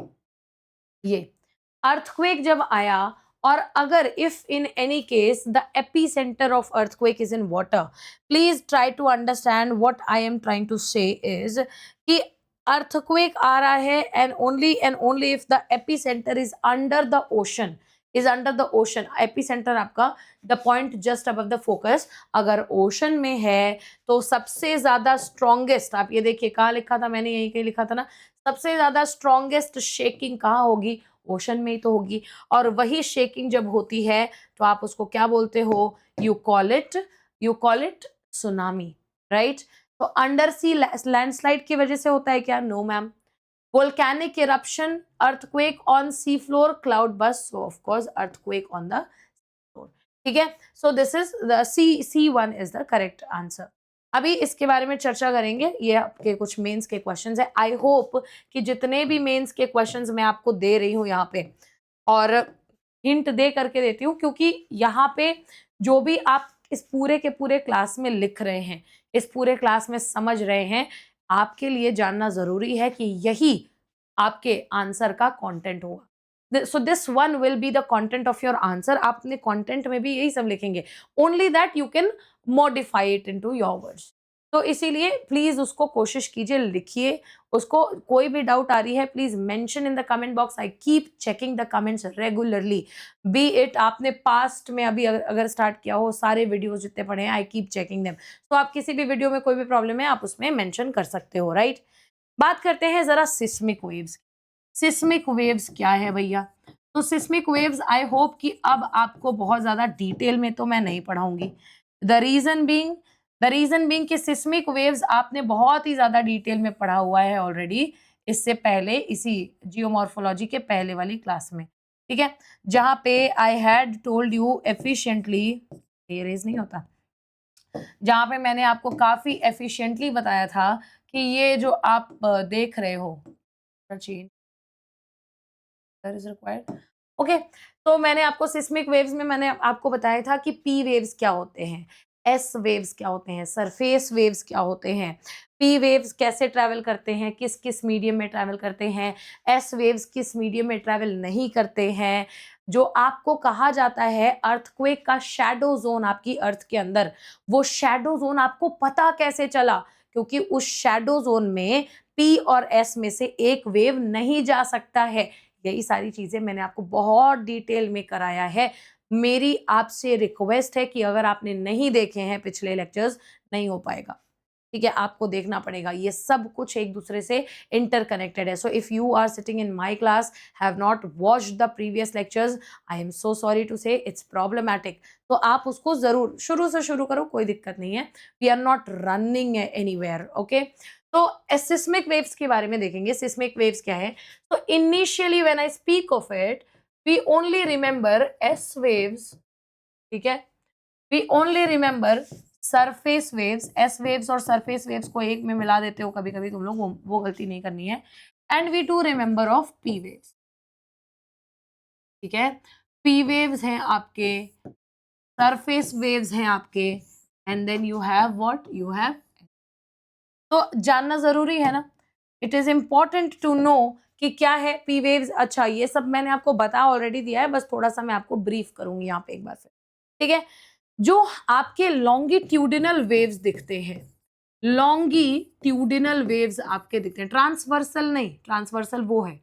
[SPEAKER 1] अर्थक्वेक जब आया, और अगर if in any case the epicentre of earthquake is in water, please try to understand what I am trying to say is कि अर्थक्वेक आ रहा है and only if the epicentre is under the ocean, is under the ocean. Epicentre आपका the point just above the focus, अगर ocean में है तो सबसे ज्यादा स्ट्रॉन्गेस्ट, आप ये देखिए कहाँ लिखा था मैंने, यहीं कहीं लिखा था ना, सबसे ज्यादा स्ट्रॉन्गेस्ट शेकिंग कहाँ होगी, ओशन में ही तो होगी। और वही शेकिंग जब होती है तो आप उसको क्या बोलते हो, you call it tsunami, right. तो अंडर सी लैंडस्लाइड की वजह से होता है क्या, no ma'am. Volcanic eruption, earthquake on sea floor, cloud burst, so of course earthquake on the floor, ठीक है। So this is the C1 is the correct answer. अभी इसके बारे में चर्चा करेंगे, ये आपके कुछ मेंस के क्वेश्चंस है। आई होप कि जितने भी मेंस के क्वेश्चंस मैं आपको दे रही हूँ यहाँ पे, और हिंट दे करके देती हूँ, क्योंकि यहाँ पे जो भी आप इस पूरे के पूरे क्लास में लिख रहे हैं, इस पूरे क्लास में समझ रहे हैं, आपके लिए जानना जरूरी है कि यही आपके आंसर का कंटेंट होगा। So this one will be the content of your answer. आप अपने कंटेंट में भी यही सब लिखेंगे, only that you can modify it into your words. तो इसीलिए प्लीज उसको कोशिश कीजिए, लिखिए उसको। कोई भी डाउट आ रही है please mention in the comment box. I keep checking the comments regularly, B it आपने पास्ट में अभी अगर स्टार्ट किया हो, सारे वीडियोस जितने पढ़े हैं आई कीप चेकिंग देम। तो आप किसी भी वीडियो में कोई भी प्रॉब्लम है आप उसमें मेंशन कर सकते हो, राइट। बात करते हैं जरा सिस्मिक वेव्स। सिस्मिक वेव्स क्या है भैया, तो सिस्मिक वेव्स आई होप कि अब आपको बहुत ज्यादा डिटेल में तो मैं नहीं पढ़ाऊंगी। द रीजन बीइंग कि सिस्मिक वेव्स आपने बहुत ही ज्यादा डिटेल में पढ़ा हुआ है ऑलरेडी, इससे पहले इसी जियोमॉर्फोलॉजी के पहले वाली क्लास में, ठीक है, जहां पे I had told you efficiently, ये रेज नहीं होता, जहां पे मैंने आपको काफी एफिशिएंटली बताया था कि ये जो आप देख रहे हो, इज रिक्वायर्ड, ओके। तो मैंने आपको सिस्मिक वेव्स में मैंने आपको बताया था कि पी वेव्स क्या होते हैं, एस वेव्स क्या होते हैं, सरफेस वेव्स क्या होते हैं, पी वेव्स कैसे ट्रैवल करते हैं, किस किस मीडियम में ट्रैवल करते हैं, एस वेव्स किस मीडियम में ट्रैवल नहीं करते हैं। जो आपको कहा जाता है अर्थक्वेक का शैडो जोन आपकी अर्थ के अंदर, वो शैडो जोन आपको पता कैसे चला, क्योंकि उस शैडो जोन में पी और एस में से एक वेव नहीं जा सकता है। यही सारी चीजें मैंने आपको बहुत डिटेल में कराया है। मेरी आपसे रिक्वेस्ट है कि अगर आपने नहीं देखे हैं पिछले लेक्चर्स, नहीं हो पाएगा। ठीक है, आपको देखना पड़ेगा, ये सब कुछ एक दूसरे से इंटरकनेक्टेड है. So if you are sitting in my class, have not watched the previous lectures, I am so sorry to say, it's problematic. तो आप उसको जरूर शुरू से शुरू करो, कोई दिक्कत नहीं है. We are not running anywhere. Okay, तो सिस्मिक वेव्स के बारे में देखेंगे. सिस्मिक वेव्स क्या है? तो initially when I speak of it, we only remember S waves. ठीक है, we only remember surface waves. S waves और सरफेस वेव्स को एक में मिला देते हो कभी कभी तुम लोग, वो गलती नहीं करनी है. And we do remember of P waves. ठीक है, पी वेव्स हैं आपके, सरफेस वेव्स हैं आपके, and then you have what, you have. तो जानना जरूरी है ना, it is important to know कि क्या है पी वेव्स. अच्छा, ये सब मैंने आपको बता ऑलरेडी दिया है, बस थोड़ा सा मैं आपको ब्रीफ करूंगी यहाँ पे एक बार फिर. ठीक है, जो आपके लॉन्गिट्यूडिनल वेव्स दिखते हैं, लॉन्गिट्यूडिनल वेव्स आपके दिखते हैं, ट्रांसवर्सल नहीं, ट्रांसवर्सल वो है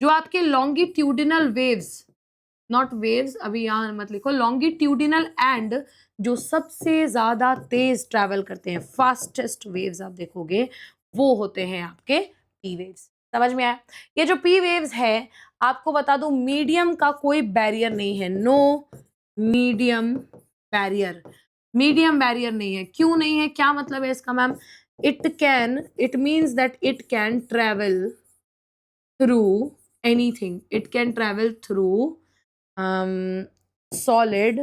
[SPEAKER 1] जो आपके लॉन्गिट्यूडिनल वेव्स, नॉट वेव्स, अभी यहां मत लिखो, लॉन्गिट्यूडिनल एंड जो सबसे ज्यादा तेज ट्रैवल करते हैं, फास्टेस्ट वेव्स आप देखोगे, वो होते हैं आपके पी वेव्स. समझ में आया? ये जो पी वेव्स है, आपको बता दूं, मीडियम का कोई बैरियर नहीं है. No medium barrier, medium barrier नहीं है. क्यों नहीं है, क्या मतलब है इसका ma'am? It means that it can travel through anything. It can travel through solid,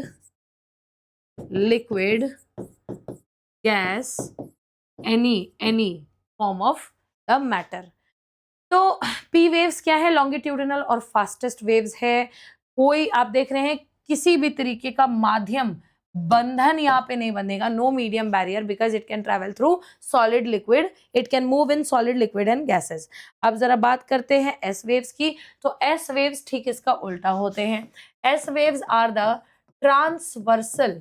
[SPEAKER 1] liquid, gas, any form of the matter. तो पी वेव्स क्या है? लॉन्गिट्यूडिनल और फास्टेस्ट वेव्स है. कोई आप देख रहे हैं किसी भी तरीके का माध्यम, बंधन यहाँ पे नहीं बनेगा. No medium barrier, because it can travel through solid, liquid, it can move in solid, liquid and gases. अब जरा बात करते हैं एस वेव्स की. तो एस वेव्स ठीक इसका उल्टा होते हैं. S waves are the transversal,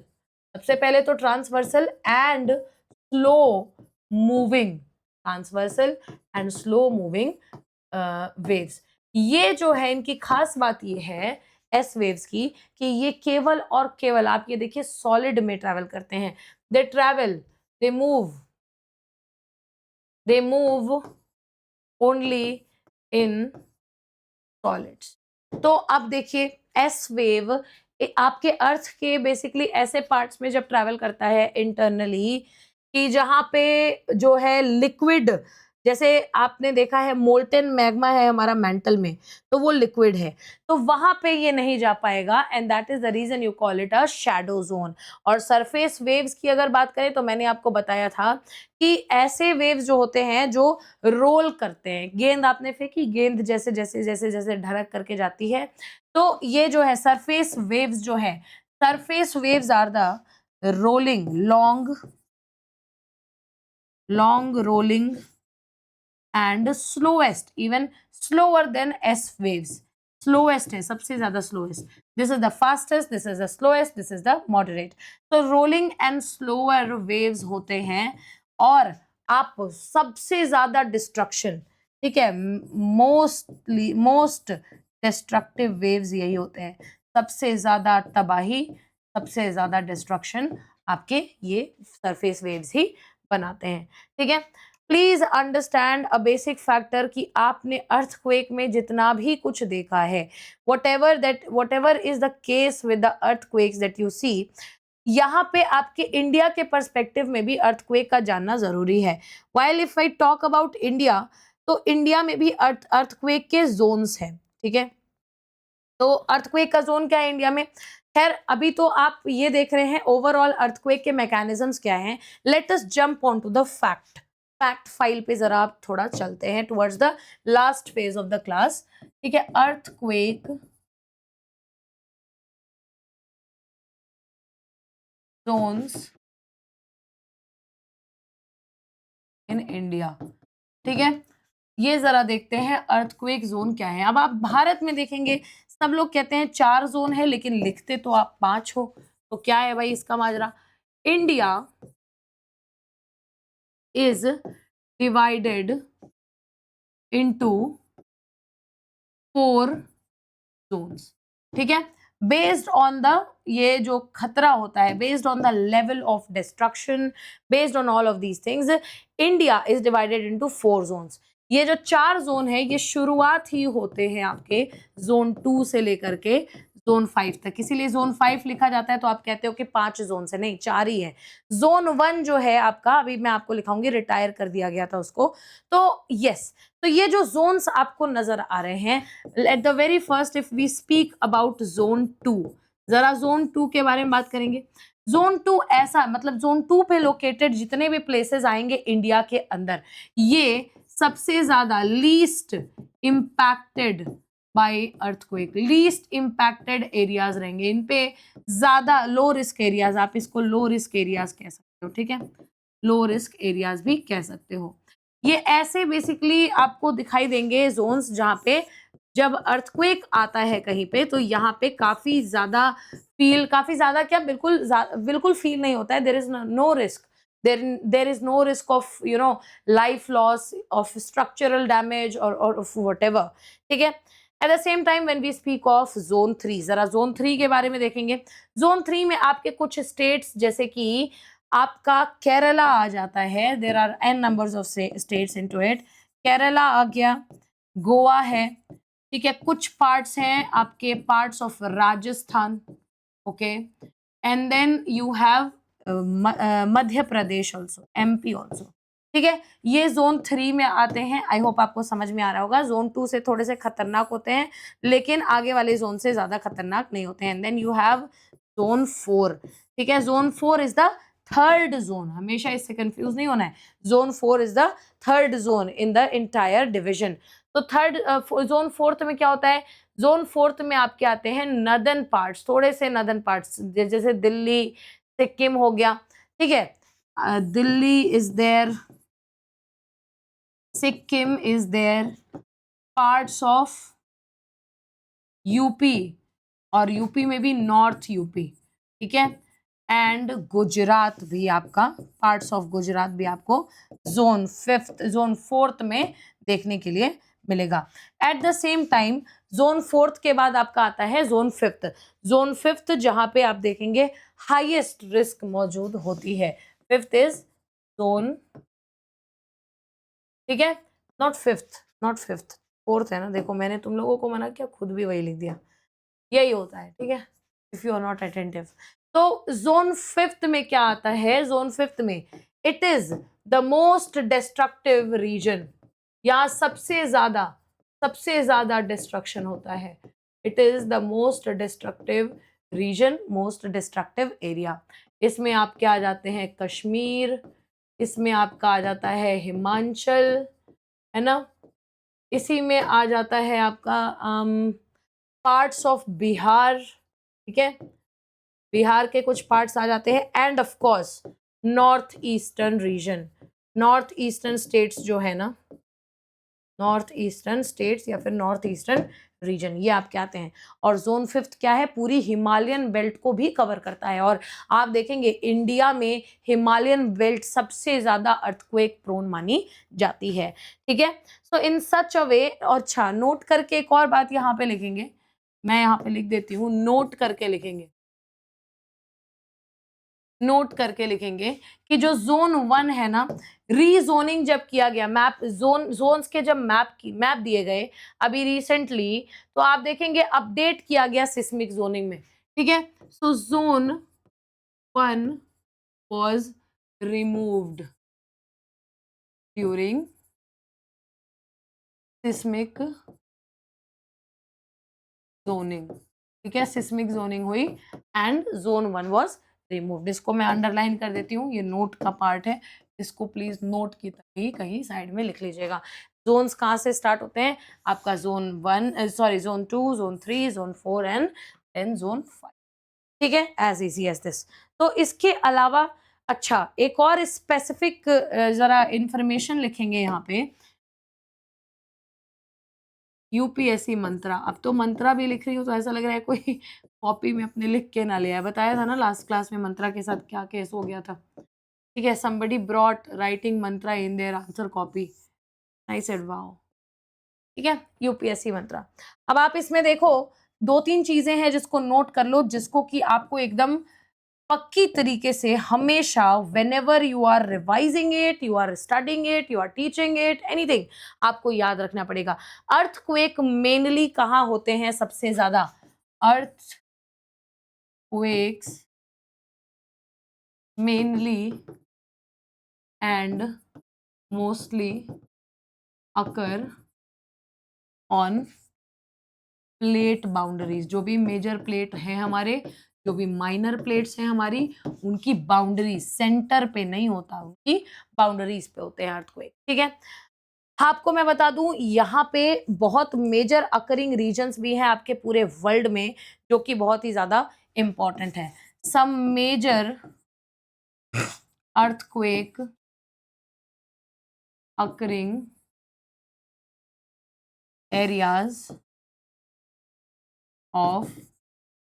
[SPEAKER 1] सबसे पहले तो transversal and slow moving, transversal and slow moving waves. ये जो है इनकी खास बात ये है एस वेव्स की, कि ये केवल और केवल, आप ये देखिए, सॉलिड में ट्रैवल करते हैं. दे travel, they move only in solids. तो अब देखिए, एस वेव आपके अर्थ के बेसिकली ऐसे पार्ट्स में जब ट्रैवल करता है इंटरनली, कि जहां पे जो है लिक्विड, जैसे आपने देखा है मोल्टेन मैग्मा है हमारा मेंटल में, तो वो लिक्विड है, तो वहां पे ये नहीं जा पाएगा. And that is the reason you call it a shadow zone. और सरफेस वेव्स की अगर बात करें, तो मैंने आपको बताया था कि ऐसे वेव्स जो होते हैं जो रोल करते हैं, गेंद आपने फेंकी, गेंद जैसे जैसे जैसे जैसे ढरक करके जाती है, तो ये जो है सरफेस वेव्स जो है, surface waves are the rolling, long rolling and slowest, even slower than S waves. Slowest है, सबसे ज्यादा slowest. This is the fastest, this is the slowest, this is the moderate. तो रोलिंग एंड स्लोअर वेव्स होते हैं. और आप सबसे ज्यादा डिस्ट्रक्शन, ठीक है, मोस्ट डिस्ट्रक्टिव वेव्स यही होते हैं. सबसे ज्यादा तबाही, सबसे ज्यादा डिस्ट्रक्शन आपके ये सरफेस वेव्स ही बनाते हैं. ठीक है, please understand a basic factor कि आपने अर्थक्वेक में जितना भी कुछ देखा है, whatever is the case with the earthquakes that you see, यहाँ पे आपके इंडिया के पर्सपेक्टिव में भी अर्थक्वेक का जानना जरूरी है. While if I talk about India, तो इंडिया में भी अर्थक्वेक के जोन्स हैं. ठीक है, तो अर्थक्वेक का जोन क्या है इंडिया में? खैर, अभी तो आप ये देख रहे हैं ओवरऑल अर्थक्वेक के मैकेनिज्म्स क्या हैं. Let us jump on to the fact file पे जरा आप थोड़ा चलते हैं towards the last phase of the class. ठीक है, अर्थक्वेक जोन्स इन इंडिया. ठीक है, ये जरा देखते हैं अर्थक्वेक जोन क्या है. अब आप भारत में देखेंगे, सब लोग कहते हैं 4 जोन है, लेकिन लिखते तो आप 5 हो. तो क्या है भाई इसका माजरा? India is divided into 4 zones. ठीक है, बेस्ड ऑन द, ये जो खतरा होता है, based on the level of destruction, based on all of these things, India is divided into 4 zones. ये जो 4 जोन है ये शुरुआत ही होते हैं आपके जोन 2 से लेकर के जोन 5 तक। इसीलिए जोन 5 लिखा जाता है तो आप कहते हो कि 5 जोन से, नहीं 4 ही है। जोन 1 जो है आपका, अभी मैं आपको लिखाऊंगी, रिटायर कर दिया गया था उसको। तो यस, तो ये जो जोन्स आपको नजर आ रहे हैं, at the very first if we speak about zone 2, जरा जोन 2 के बारे में बात करेंगे। जोन 2 ऐसा, मतलब जोन 2 पे लोकेटेड जितने भी प्लेसेस आएंगे इंडिया के अंदर, ये सबसे ज्यादा least impacted by earthquake, least impacted areas रहेंगे। इन पे ज्यादा लो रिस्क एरियाज, आप इसको लो रिस्क एरियाज कह सकते हो, ठीक है, लो रिस्क एरियाज भी कह सकते हो। ये ऐसे बेसिकली आपको दिखाई देंगे जोन्स जहाँ पे जब अर्थक्वेक आता है कहीं पे, तो यहाँ पे काफी ज्यादा फील, काफी ज्यादा क्या, बिल्कुल फील नहीं होता है। There is no risk, there is no risk of life loss, of structural damage or of whatever, ठीक है। At the same time when we speak of zone 3, जरा जोन 3 के बारे में देखेंगे। जोन 3 में आपके कुछ स्टेट्स, जैसे कि आपका केरला आ जाता है, there are n numbers of states into it. Kerala आ गया, गोवा है, ठीक है, कुछ पार्ट्स हैं आपके, parts of Rajasthan, okay, and then you have Madhya Pradesh also, MP also, ठीक है। ये जोन 3 में आते हैं। आई होप आपको समझ में आ रहा होगा। जोन 2 से थोड़े से खतरनाक होते हैं, लेकिन आगे वाले जोन से ज्यादा खतरनाक नहीं होते हैं। And then you have zone 4, ठीक है। Zone 4 is the third zone, हमेशा इससे कंफ्यूज नहीं होना है। Zone 4 is the third zone in the entire division. तो थर्ड जोन 4th में क्या होता है? जोन 4th में आपके आते हैं नदर्न पार्ट्स, थोड़े से नदर्न पार्ट्स, जैसे दिल्ली, सिक्किम हो गया, ठीक है। Delhi is there, Sikkim is there, parts of UP, और यूपी में भी नॉर्थ यूपी, ठीक है, एंड गुजरात भी आपका, पार्ट्स ऑफ गुजरात भी आपको जोन 4th में देखने के लिए मिलेगा। Eight the same time zone 4th के बाद आपका आता है जोन 5th। जोन 5th जहां पे आप देखेंगे हाईएस्ट रिस्क मौजूद होती है। 5th इज जोन, ठीक है, नॉट 5th 4th है ना, देखो मैंने तुम लोगों को मना किया, खुद भी वही लिख दिया, यही होता है, ठीक है, if you are not attentive. तो जोन 5th में क्या आता है? जोन 5th में it is the most destructive region, यहाँ सबसे ज्यादा डिस्ट्रक्शन होता है। It is the most destructive region, most destructive area. इसमें आपके आ जाते हैं कश्मीर, इसमें आपका आ जाता है हिमाचल, है ना, इसी में आ जाता है आपका पार्ट्स ऑफ बिहार, ठीक है, बिहार के कुछ पार्ट्स आ जाते हैं, end of course north eastern region, north eastern states जो है ना, नॉर्थ ईस्टर्न स्टेट्स या फिर नॉर्थ ईस्टर्न रीजन, ये आपके आते हैं। और जोन 5th क्या है? पूरी हिमालयन बेल्ट को भी कवर करता है। और आप देखेंगे इंडिया में हिमालयन बेल्ट सबसे ज्यादा अर्थक्वेक प्रोन मानी जाती है, ठीक है। सो इन सच अ वे, अच्छा नोट करके एक और बात यहाँ पे लिखेंगे, मैं यहाँ पे लिख देती हूँ, नोट करके लिखेंगे, नोट करके लिखेंगे कि जो जोन 1 है ना, रीजोनिंग जब किया गया, मैप जोन्स के जब मैप दिए गए अभी रिसेंटली, तो आप देखेंगे अपडेट किया गया सिस्मिक जोनिंग में, ठीक है। So zone 1 was removed during seismic zoning, ठीक है, सिस्मिक जोनिंग हुई एंड जोन 1 वाज रिमूव्ड। इसको मैं अंडरलाइन कर देती हूँ, ये नोट का पार्ट है, इसको प्लीज नोट की तरह कहीं साइड में लिख लीजिएगा। जोन्स कहाँ से स्टार्ट होते हैं? आपका zone 1, sorry zone 2, zone 3, zone 4 and then zone 5, ठीक है, एज इजी एज दिस। तो इसके अलावा अच्छा एक और स्पेसिफिक जरा इंफॉर्मेशन लिखेंगे यहाँ पे, यूपीएससी मंत्रा। अब तो मंत्रा भी लिख रही हूँ तो ऐसा लग रहा है कोई कॉपी में अपने लिख के ना ले आया। बताया था ना लास्ट क्लास में मंत्रा के साथ क्या केस हो गया था, ठीक है। somebody brought writing mantra in their answer copy, I said wow, ठीक है, यूपीएससी मंत्रा। अब आप इसमें देखो 2-3 चीजें हैं जिसको नोट कर लो, जिसको कि आपको एकदम पक्की तरीके से हमेशा whenever you are revising it, you are studying it, you are teaching it, anything, आपको याद रखना पड़ेगा। अर्थक्वेक मेनली कहाँ होते हैं सबसे ज्यादा? Earthquakes mainly and mostly occur on plate boundaries. जो भी मेजर प्लेट है हमारे, जो भी माइनर प्लेट्स हैं हमारी, उनकी बाउंड्रीज सेंटर पे नहीं होता, उनकी बाउंड्रीज पे होते हैं अर्थक्वेक। ठीक है, आपको मैं बता दूं यहाँ पे बहुत मेजर अकरिंग रीजन्स भी हैं आपके पूरे वर्ल्ड में, जो कि बहुत ही ज्यादा इंपॉर्टेंट है। Some major earthquake occurring areas of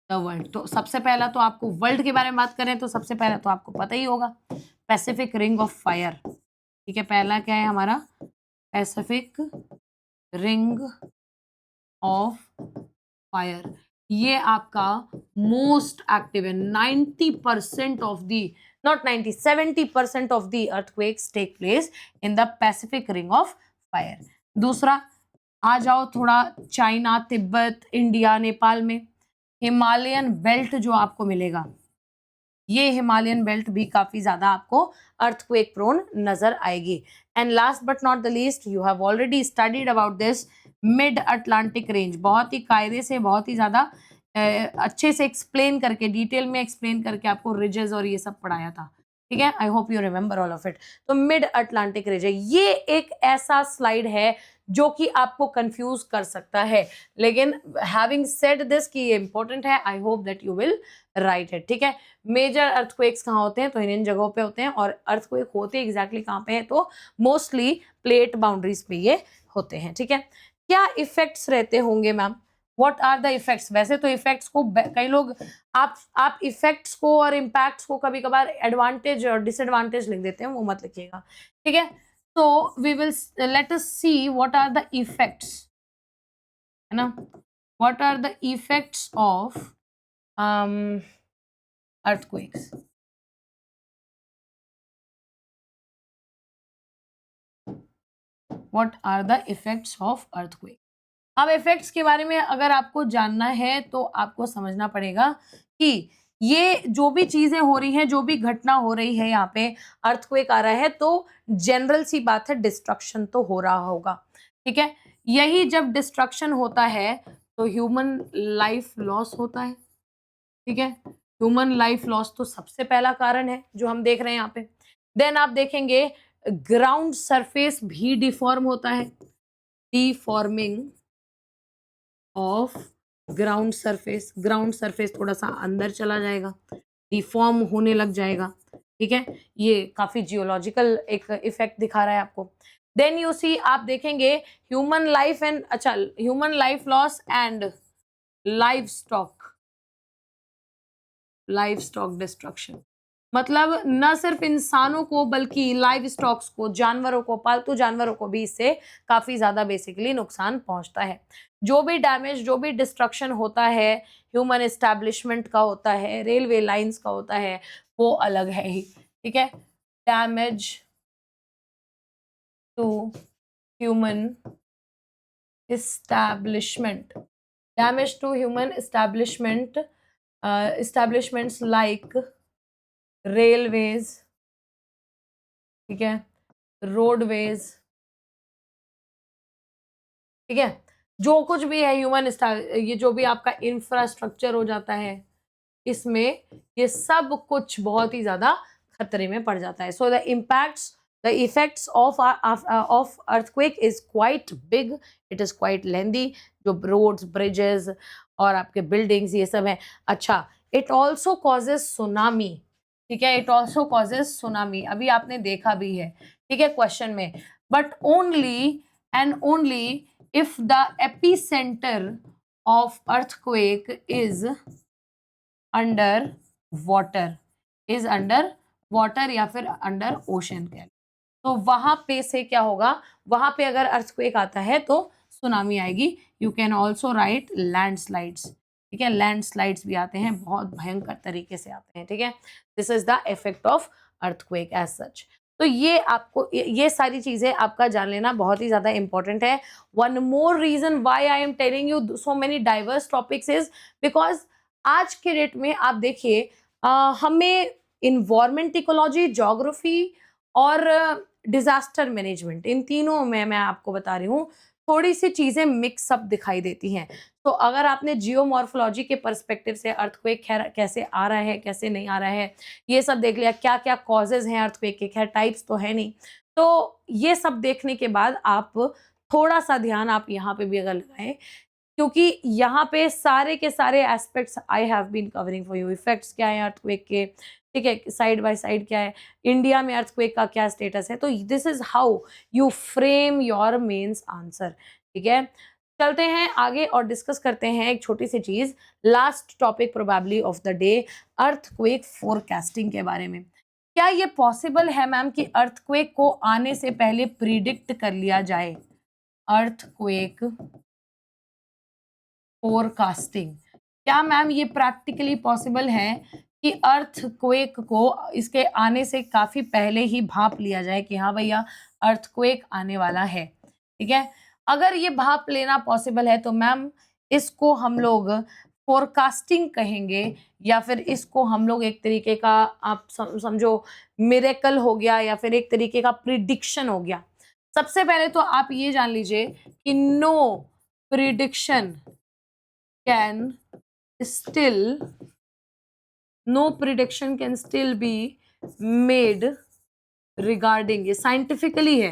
[SPEAKER 1] the world. तो सबसे पहला तो आपको वर्ल्ड के बारे में बात करें तो सबसे पहला तो आपको पता ही होगा पैसिफिक रिंग ऑफ फायर। ठीक है, पहला क्या है हमारा? Pacific ring of fire. ये आपका मोस्ट एक्टिव है। 90% of the, not 90, 70% of the earthquakes take place in the Pacific ring of fire. दूसरा, आ जाओ थोड़ा चाइना, तिब्बत, इंडिया, नेपाल में हिमालयन बेल्ट जो आपको मिलेगा, ये हिमालयन बेल्ट भी काफी ज्यादा आपको अर्थक्वेक प्रोन नजर आएगी। And last but not the least, you have already studied about this mid Atlantic range. बहुत ही कायदे से, बहुत ही ज्यादा अच्छे से एक्सप्लेन करके, डिटेल में एक्सप्लेन करके आपको रिजेस और ये सब पढ़ाया था। ठीक है, I hope you remember all of it. तो मिड अटलांटिक रेंज है, ये एक ऐसा स्लाइड है जो कि आपको कंफ्यूज कर सकता है, लेकिन हैविंग सेड दिस कि ये इंपॉर्टेंट है, I hope that you will write it. ठीक है, मेजर अर्थक्वेक्स कहाँ होते हैं? तो इन जगहों पे होते हैं। और अर्थक्वेक होते एग्जैक्टली कहाँ पे है? तो मोस्टली प्लेट बाउंड्रीज पे ये होते हैं। ठीक है, क्या इफेक्ट्स रहते होंगे ma'am? What are the effects? वैसे तो इफेक्ट्स को कई लोग, आप इफेक्ट्स को और इम्पैक्ट्स को कभी कभार एडवांटेज और डिसएडवांटेज लिख देते हैं, वो मत लिखिएगा। ठीक है, so we will let us see what are the effects, है ना? What are the effects of earthquakes? What are the effects of earthquake? अब इफेक्ट्स के बारे में अगर आपको जानना है तो आपको समझना पड़ेगा कि ये जो भी चीजें हो रही हैं, जो भी घटना हो रही है, यहाँ पे अर्थक्वेक आ रहा है, तो जनरल सी बात है डिस्ट्रक्शन तो हो रहा होगा। ठीक है, यही जब डिस्ट्रक्शन होता है तो ह्यूमन लाइफ लॉस होता है। ठीक है, ह्यूमन लाइफ लॉस तो सबसे पहला कारण है जो हम देख रहे हैं यहाँ पे। देन आप देखेंगे ग्राउंड सरफेस भी डिफॉर्म होता है, deforming of ground surface. Ground surface थोड़ा सा अंदर चला जाएगा, डिफॉर्म होने लग जाएगा। ठीक है, ये काफी जियोलॉजिकल एक इफेक्ट दिखा रहा है आपको। देन यू सी, आप देखेंगे ह्यूमन लाइफ एंड, अच्छा, human life loss and life stock destruction. मतलब न सिर्फ इंसानों को बल्कि लाइव स्टॉक्स को, जानवरों को, पालतू जानवरों को भी इससे काफी ज्यादा बेसिकली नुकसान पहुंचता है। जो भी डैमेज, जो भी डिस्ट्रक्शन होता है, ह्यूमन एस्टैब्लिशमेंट का होता है, रेलवे लाइंस का होता है, वो अलग है ही। ठीक है, damage to human establishment, damage to human establishment, establishments like railways, ठीक है, रोडवेज, ठीक है, जो कुछ भी है ह्यूमन, ये जो भी आपका इंफ्रास्ट्रक्चर हो जाता है, इसमें ये सब कुछ बहुत ही ज्यादा खतरे में पड़ जाता है। So the impacts, the effects of earthquake is quite big, it is quite lengthy। जो roads, bridges और आपके buildings ये सब है। अच्छा, it also causes tsunami, ठीक है, it also causes tsunami, अभी आपने देखा भी है, ठीक है, क्वेश्चन में। but only and only if the epicenter of earthquake is under water, is under water या फिर under ocean कह, तो वहां पे से क्या होगा, वहां पे अगर अर्थक्वेक आता है तो सुनामी आएगी। You can also right landslides, ठीक है, लैंडस्लाइड्स भी आते हैं, बहुत भयंकर तरीके से आते हैं, ठीक है। This is the effect of earthquake as such. तो ये आपको ये सारी चीजें आपका जान लेना बहुत ही ज्यादा इंपॉर्टेंट है। One more reason why I am telling you so many diverse topics is because आज के डेट में आप देखिए हमें इन्वायरमेंट इकोलॉजी, ज्योग्राफी और डिजास्टर मैनेजमेंट, इन तीनों में मैं आपको बता रही हूँ थोड़ी सी चीजें मिक्सअप दिखाई देती हैं। तो अगर आपने जियोमॉर्फोलॉजी के पर्सपेक्टिव से अर्थक्वेक खैर कैसे आ रहा है, कैसे नहीं आ रहा है, ये सब देख लिया, क्या क्या कॉजेज हैं अर्थक्वेक के, खैर टाइप्स तो है नहीं, तो ये सब देखने के बाद आप थोड़ा सा ध्यान आप यहाँ पे भी अगर लगाएं, क्योंकि यहाँ पे सारे के सारे aspects I have been covering for you. Effects क्या है अर्थक्वेक के, ठीक है, साइड बाय साइड क्या है, इंडिया में अर्थक्वेक का क्या स्टेटस है, तो this is how you frame your mains answer, ठीक है। चलते हैं आगे और डिस्कस करते हैं एक छोटी सी चीज, last topic probably of the day, earthquake forecasting के बारे में। क्या ये पॉसिबल है मैम कि अर्थक्वेक को आने से पहले प्रिडिक्ट कर लिया जाए? अर्थक्वेक फोरकास्टिंग, क्या मैम ये प्रैक्टिकली पॉसिबल है कि अर्थक्वेक को इसके आने से काफी पहले ही भाप लिया जाए कि हाँ भैया अर्थक्वेक आने वाला है, ठीक है। अगर ये भाप लेना पॉसिबल है तो मैम इसको हम लोग फोरकास्टिंग कहेंगे, या फिर इसको हम लोग एक तरीके का आप समझो मिरेकल हो गया, या फिर एक तरीके का प्रिडिक्शन हो गया। सबसे पहले तो आप ये जान लीजिए कि no prediction can still no prediction can still be made regarding, ये साइंटिफिकली है,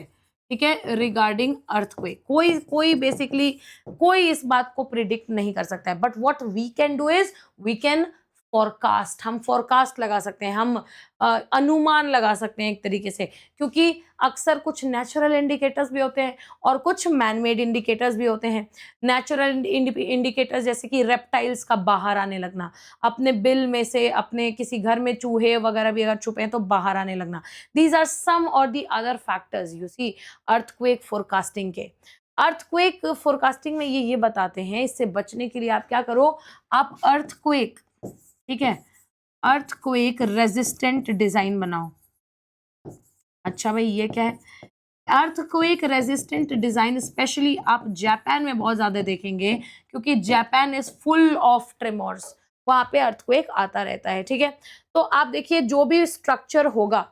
[SPEAKER 1] ठीक है, रिगार्डिंग अर्थक्वेक। कोई बेसिकली कोई इस बात को प्रिडिक्ट नहीं कर सकता है, but what we can do is we can forecast, हम फोरकास्ट लगा सकते हैं, हम अनुमान लगा सकते हैं एक तरीके से, क्योंकि अक्सर कुछ नेचुरल इंडिकेटर्स भी होते हैं और कुछ मैनमेड इंडिकेटर्स भी होते हैं। नेचुरल इंडिकेटर्स जैसे कि रेप्टाइल्स का बाहर आने लगना, अपने बिल में से अपने किसी घर में चूहे वगैरह भी अगर छुपे हैं तो बाहर आने लगना, दीज आर सम और the other factors you see earthquake forecasting के। अर्थक्वेक फोरकास्टिंग में ये बताते हैं, इससे बचने के लिए आप क्या करो, आप अर्थक्वेक, ठीक है, अर्थक्वेक रेजिस्टेंट डिजाइन बनाओ। अच्छा भाई ये क्या है? अर्थक्वेक रेजिस्टेंट डिजाइन स्पेशली आप जापान में बहुत ज्यादा देखेंगे, क्योंकि जापान इज फुल ऑफ ट्रेमोर्स, वहां पे अर्थक्वेक आता रहता है, ठीक है। तो आप देखिए जो भी स्ट्रक्चर होगा,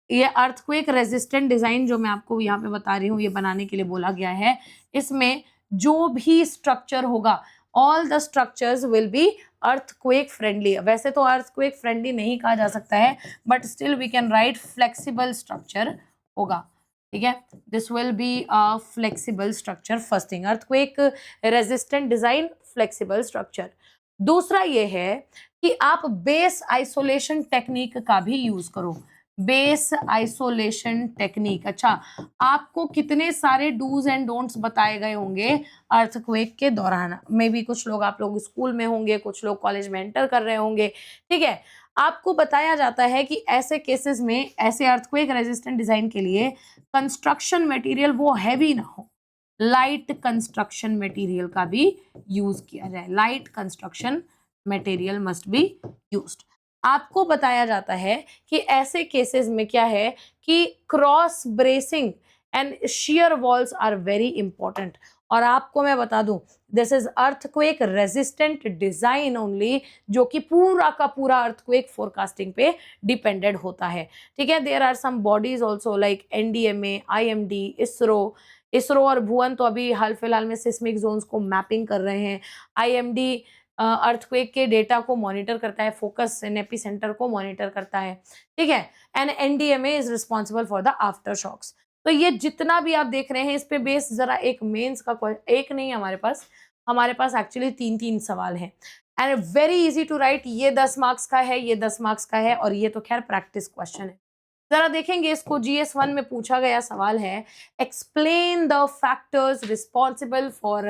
[SPEAKER 1] ये अर्थक्वेक रेजिस्टेंट डिजाइन जो मैं आपको यहाँ पे बता रही हूँ, ये बनाने के लिए बोला गया है। इसमें जो भी स्ट्रक्चर होगा, all the structures will be earthquake friendly. वैसे तो अर्थक्वेक फ्रेंडली नहीं कहा जा सकता है, but still we can write flexible structure होगा, ठीक है। This will be a flexible structure, first thing earthquake resistant design, flexible structure. दूसरा ये है कि आप बेस आइसोलेशन टेक्निक का भी यूज करो, बेस आइसोलेशन टेक्निक। अच्छा, आपको कितने सारे डूज एंड डोंट्स बताए गए होंगे अर्थक्वेक के दौरान, मे बी कुछ लोग आप लोग स्कूल में होंगे, कुछ लोग कॉलेज में एंटर कर रहे होंगे, ठीक है। आपको बताया जाता है कि ऐसे केसेस में, ऐसे अर्थक्वेक रेजिस्टेंट डिजाइन के लिए कंस्ट्रक्शन मटेरियल वो हैवी ना हो, लाइट कंस्ट्रक्शन मटेरियल का भी यूज किया जाए, light construction material must be used. आपको बताया जाता है कि ऐसे केसेस में क्या है कि cross bracing and shear walls are very important. और आपको मैं बता दूं, this is earthquake resistant design only, जो कि पूरा का पूरा अर्थक्वेक फोरकास्टिंग पे डिपेंडेड होता है, ठीक है। There are some bodies also like NDMA, IMD, ISRO और भुवन तो अभी हाल फिलहाल में सिस्मिक जोन्स को मैपिंग कर रहे हैं। आईएमडी अर्थक्वेक के डेटा को मॉनिटर करता है, फोकस एंड एपिसेंटर को मॉनिटर करता है, ठीक है। And NDMA is responsible for the aftershocks. तो ये जितना भी आप देख रहे हैं, इस पे बेस जरा एक मेंस का एक नहीं, हमारे पास एक्चुअली 3 सवाल हैं, and very easy to write. ये 10 मार्क्स का है, ये 10 मार्क्स का है, और ये तो खैर प्रैक्टिस क्वेश्चन है। जरा देखेंगे इसको, GS1 में पूछा गया सवाल है, explain the factors responsible for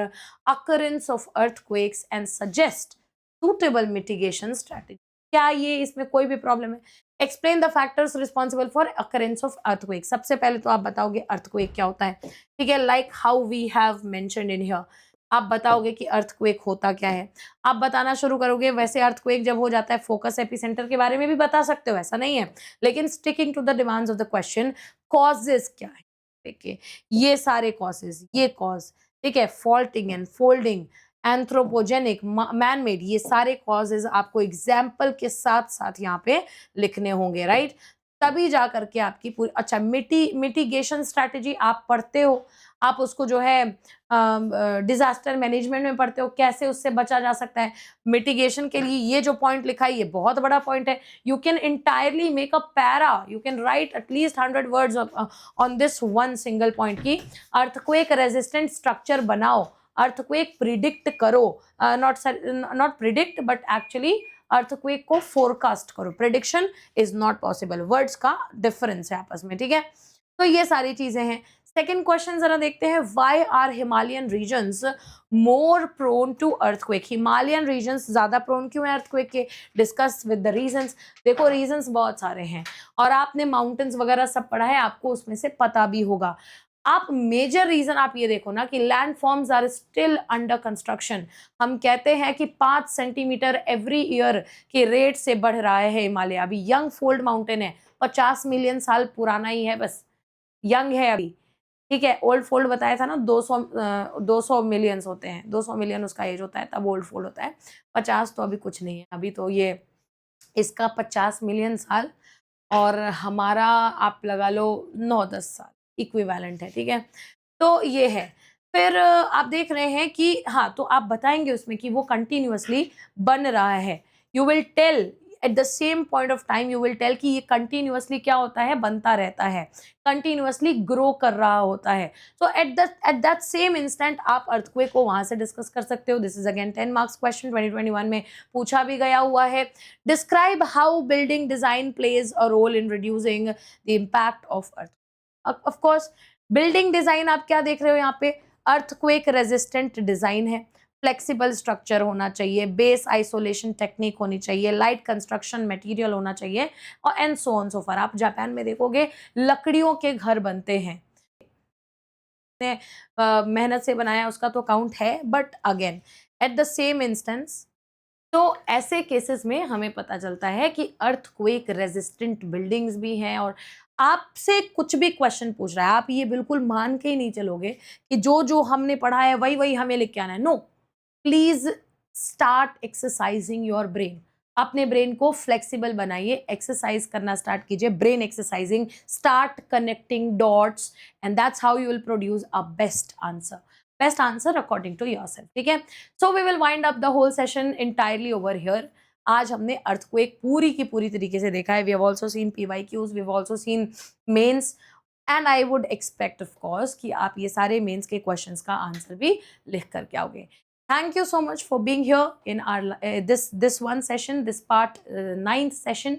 [SPEAKER 1] occurrence of earthquakes and suggest suitable mitigation strategy. क्या ये इसमें कोई भी प्रॉब्लम है? Explain the factors responsible for occurrence of earthquake. सबसे पहले तो आप बताओगे अर्थक्वेक क्या होता है, ठीक है, like how we have mentioned in here. आप बताओगे कि अर्थक्वेक होता क्या है, आप बताना शुरू करोगे। वैसे अर्थक्वेक जब हो जाता है, फोकस एपिसेंटर के बारे में भी बता सकते हो, ऐसा नहीं है, लेकिन sticking to the demands of the question, causes क्या है, देखिए ये सारे कॉजेज, ये कॉज, ठीक है, faulting and folding, anthropogenic, man made, ये सारे कॉजेज आपको एग्जाम्पल के साथ साथ यहाँ पे लिखने होंगे, राइट। तभी जा करके आपकी पूरी, अच्छा, मिटिगेशन स्ट्रैटेजी आप पढ़ते हो, आप उसको जो है डिजास्टर मैनेजमेंट में पढ़ते हो, कैसे उससे बचा जा सकता है। मिटिगेशन के लिए ये जो पॉइंट लिखा है ये बहुत बड़ा पॉइंट है। You can entirely make a para, you can write at least 100 words on this one single point की अर्थक्वेक रेजिस्टेंट स्ट्रक्चर बनाओ, अर्थक्वेक प्रिडिक्ट करो, not predict but actually earthquake को फोरकास्ट करो। Prediction is not possible, words का difference है आपस में, ठीक है। तो ये सारी चीजें हैं। सेकेंड क्वेश्चन जरा देखते हैं, why are Himalayan regions more prone to earthquake. Himalayan regions ज्यादा प्रोन क्यों है अर्थक्वेक के, डिस्कस विद द रीजन्स। देखो रीजन्स बहुत सारे हैं और आपने माउंटेन्स वगैरह सब पढ़ा है, आपको उसमें से पता भी होगा। आप मेजर रीजन आप ये देखो ना कि land forms are still under construction. हम कहते हैं कि 5 सेंटीमीटर एवरी ईयर के रेट से बढ़ रहा है हिमालय। अभी यंग फोल्ड माउंटेन है, 50 मिलियन साल पुराना ही है, बस यंग है अभी, ठीक है। ओल्ड फोल्ड बताया था ना, 200 मिलियंस होते हैं, 200 मिलियन उसका एज होता है, तब ओल्ड फोल्ड होता है। 50 तो अभी कुछ नहीं है, अभी तो ये इसका 50 मिलियन साल और हमारा आप लगा लो 9-10 साल इक्विवेलेंट है, ठीक है। तो ये है। फिर आप देख रहे हैं कि हाँ, तो आप बताएंगे उसमें कि वो कंटिन्यूअसली बन रहा है। You will tell at the same point of time, you will tell कि ये कंटिन्यूअसली क्या होता है, बनता रहता है, कंटिन्यूअसली ग्रो कर रहा होता है। तो एट दैट सेम इंस्टेंट आप अर्थक्वेक को वहां से डिस्कस कर सकते हो। This is again 10 marks question, 2021 में पूछा भी गया हुआ है। Describe how building design plays a role in reducing the impact of earth. Of course building design आप क्या देख रहे हो यहाँ पे, अर्थक्वेक रेजिस्टेंट डिजाइन है, फ्लेक्सिबल स्ट्रक्चर होना चाहिए, बेस आइसोलेशन टेक्निक होनी चाहिए, लाइट कंस्ट्रक्शन मटेरियल होना चाहिए, और and so on so for. आप जापान में देखोगे लकड़ियों के घर बनते हैं, मेहनत से बनाया उसका तो काउंट है, but again eight the same instance, तो ऐसे केसेस में हमें पता चलता है कि अर्थक्वेक रेजिस्टेंट बिल्डिंग्स भी हैं। और आपसे कुछ भी क्वेश्चन पूछ रहा है, आप ये बिल्कुल मान के ही नहीं चलोगे कि जो जो हमने पढ़ा है वही वही हमें लिख के आना है। No, please start exercising your brain. अपने ब्रेन को फ्लेक्सिबल बनाइए, एक्सरसाइज करना स्टार्ट कीजिए, brain exercising, start connecting dots, and that's how you will produce a best answer according to yourself, ठीक है। So we will wind up the whole session entirely over here. आज हमने earthquake पूरी की पूरी तरीके से देखा है। We have also seen PYQs, we have also seen mains, and I would expect of course कि आप ये सारे मेंस के क्वेश्चंस का आंसर भी लिख करके आओगे। Thank you so much for being here in our this one session, this part 9th session.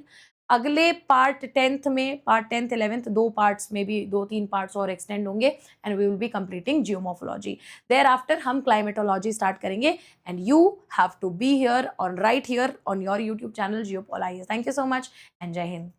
[SPEAKER 1] अगले पार्ट 10th में, पार्ट 10th 11th, 2 पार्ट्स में भी 2-3 पार्ट्स और एक्सटेंड होंगे, and we will be completing geomorphology. Thereafter हम climatology start करेंगे, and you have to be here on right here on your YouTube channel GeoPaul IAS. Thank you so much and जय हिंद।